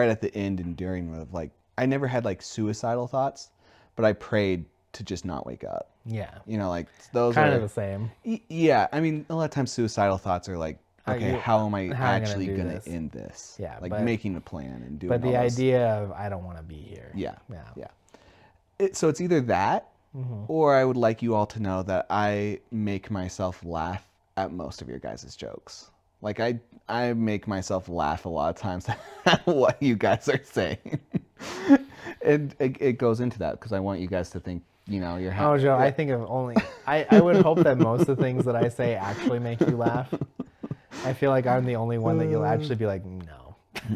at the end and during, of like I never had like suicidal thoughts, but I prayed to just not wake up. Yeah. Like those Kind are of the same. Yeah, I mean, a lot of times suicidal thoughts are like, okay, how am I how am I gonna actually do gonna this? end this? Yeah, like but- making a plan and doing. But the all those. idea of I don't want to be here. Yeah, Yeah. yeah. So it's either that, Mm-hmm. or I would like you all to know that I make myself laugh at most of your guys' jokes. Like I make myself laugh a lot of times at what you guys are saying, and it goes into that because I want you guys to think, you're happy. Oh, Joe, I think of only. I would hope that most of the things that I say actually make you laugh. I feel like I'm the only one that you'll actually be like, no,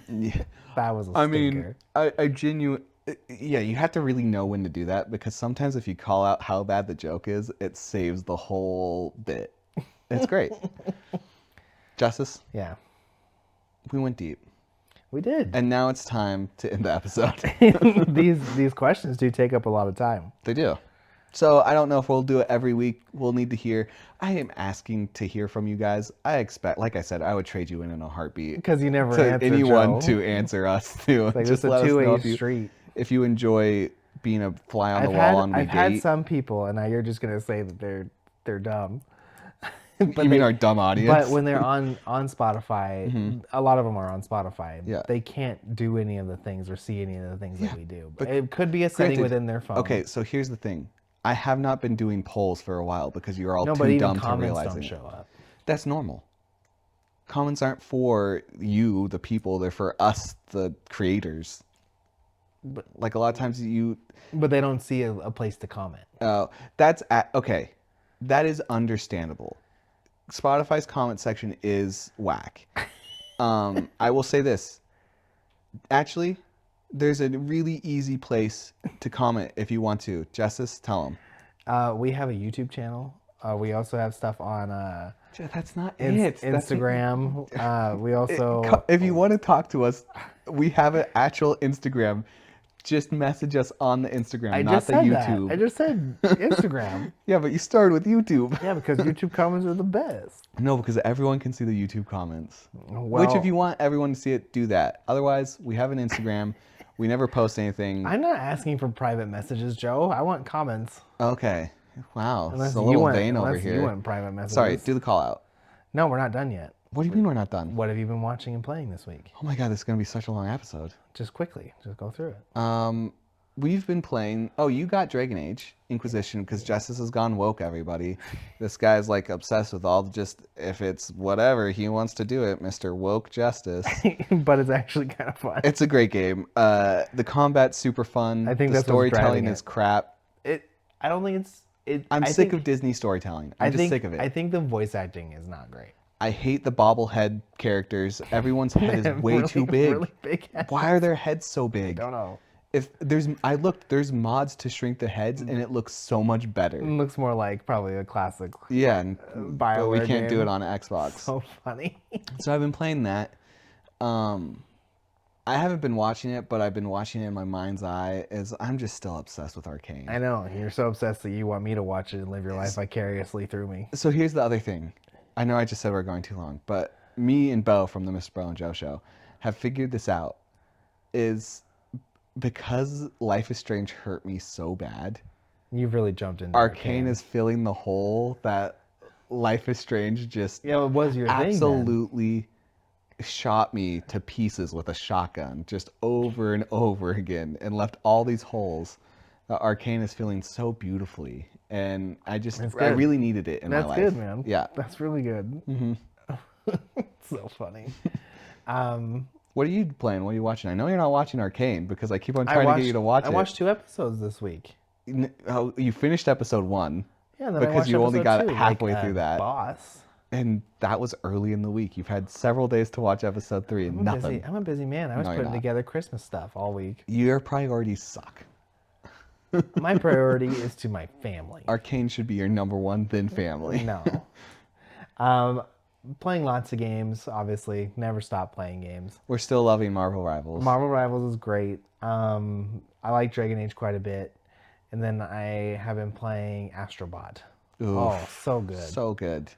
Yeah. that was a I stinker. mean, I genuine. Yeah, you have to really know when to do that because sometimes if you call out how bad the joke is, it saves the whole bit. It's great. Justice, Yeah, we went deep. we did. And now it's time to end the episode. these questions do take up a lot of time. They do. So I don't know if we'll do it every week. We'll need to hear. I am asking to hear from you guys. I expect, like I said, I would trade you in a heartbeat. Because you never To answer, anyone Joe. to answer us too. Like, Just it's a let us know two-way if street. if you enjoy being a fly on the wall on I've We had Date. some people, and now you're just gonna say that they're dumb. You mean our dumb audience? But when they're on Spotify, a lot of them are on Spotify. Yeah. They can't do any of the things or see any of the things that we do. But but it could be a setting Granted, within their phone. Okay, so here's the thing. I have not been doing polls for a while because you're all No, but too even dumb to comments realize don't it. show up. That's normal. Comments aren't for you, the people. They're for us, the creators. But Like a lot of times But they don't see a place to comment. okay. That is understandable. Spotify's comment section is whack. I will say this. Actually, there's a really easy place to comment if you want to. Justice, tell them. We have a YouTube channel. We also have stuff on That's not it. Instagram. We also If you want to talk to us, we have an actual Instagram. Just message us on the Instagram, I not just the said YouTube. that. I just said Instagram. Yeah, but you started with YouTube. Yeah, because YouTube comments are the best. No, because everyone can see the YouTube comments. Well, Which, if you want everyone to see it, do that. Otherwise, we have an Instagram. We never post anything. I'm not asking for private messages, Joe. I want comments. Okay. Wow. Unless It's a you little want, vain over unless here. you want private messages. Sorry, do the call out. No, we're not done yet. What do you mean we're not done? What have you been watching and playing this week? Oh my god, this is going to be such a long episode. Just quickly, just go through it. We've been playing. Oh, you got Dragon Age Inquisition because Justice has gone woke. Everybody, this guy's like obsessed with all just if it's whatever he wants to do it, Mr. Woke Justice. But it's actually kind of fun. It's a great game. The combat's super fun. I think the that's what's driving storytelling it. is crap. I don't think it's. I'm sick of Disney storytelling. I'm just sick of it. I think the voice acting is not great. I hate the bobblehead characters. Everyone's head is way too big. Really big heads. Why are their heads so big? I don't know. I looked, there's mods to shrink the heads, and it looks so much better. It looks more like probably a classic. Yeah, but we BioWare can't do game. it on Xbox. So funny. So I've been playing that. I haven't been watching it, but I've been watching it in my mind's eye. I'm just still obsessed with Arcane. I know you're so obsessed that you want me to watch it and live your life vicariously through me. So here's the other thing. I know I just said we're going too long, but me and Bo from the Mr. Bo and Joe show have figured this out. Is because Life is Strange hurt me so bad. You've really jumped into Arcane is filling the hole that Life is Strange just Yeah, it was your thing. absolutely shot me to pieces with a shotgun just over and over again and left all these holes. Arcane is feeling so beautifully, and That's I good. really needed it in my That's life. good, man. Yeah. That's really good. So funny. What are you playing? What are you watching? I know you're not watching Arcane because I keep on I trying to get you watched to watch I it. watched 2 episodes this week. Oh, you finished episode 1 Yeah, and then I because watched you only episode got 2 halfway like through a that. boss. And that was early in the week. You've had several days to watch episode 3 and nothing. I'm a busy man. I was No, you're putting not. together Christmas stuff all week. Your priorities suck. My priority is to my family. Arcane should be your number 1, then family. No. Playing lots of games, obviously. Never stop playing games. We're still loving Marvel Rivals. Marvel Rivals is great. I like Dragon Age quite a bit. And then I have been playing Astrobot. Oh, so good. So good.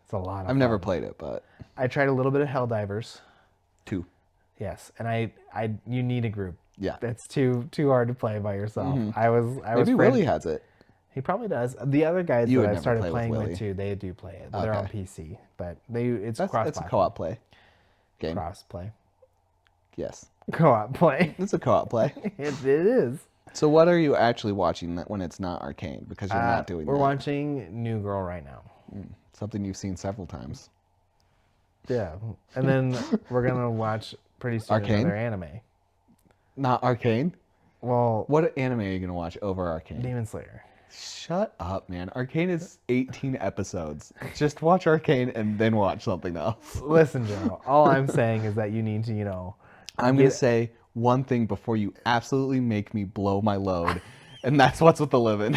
It's a lot of I've fun. never played it, but I tried a little bit of Helldivers. 2. Yes, and you need a group. Yeah. That's too hard to play by yourself. I was Maybe Willie has it. He probably does. The other guys You would that I never started play with playing with Willie. too, they do play it. They're on PC, but it's That's cross a co-op play game. cross play. Yes. Co-op play. It's a co-op play. It is. So what are you actually watching when it's not Arcane? Because you're not doing We're that. watching New Girl right now. Something you've seen several times. Yeah, and then we're gonna watch pretty soon Arcane? another anime. Not Arcane? Well, What anime are you going to watch over Arcane? Demon Slayer. Shut up, man. Arcane is 18 episodes. Just watch Arcane and then watch something else. Listen, Joe. All I'm saying is that you need to, I'm going to say one thing before you absolutely make me blow my load, and that's what's with the living.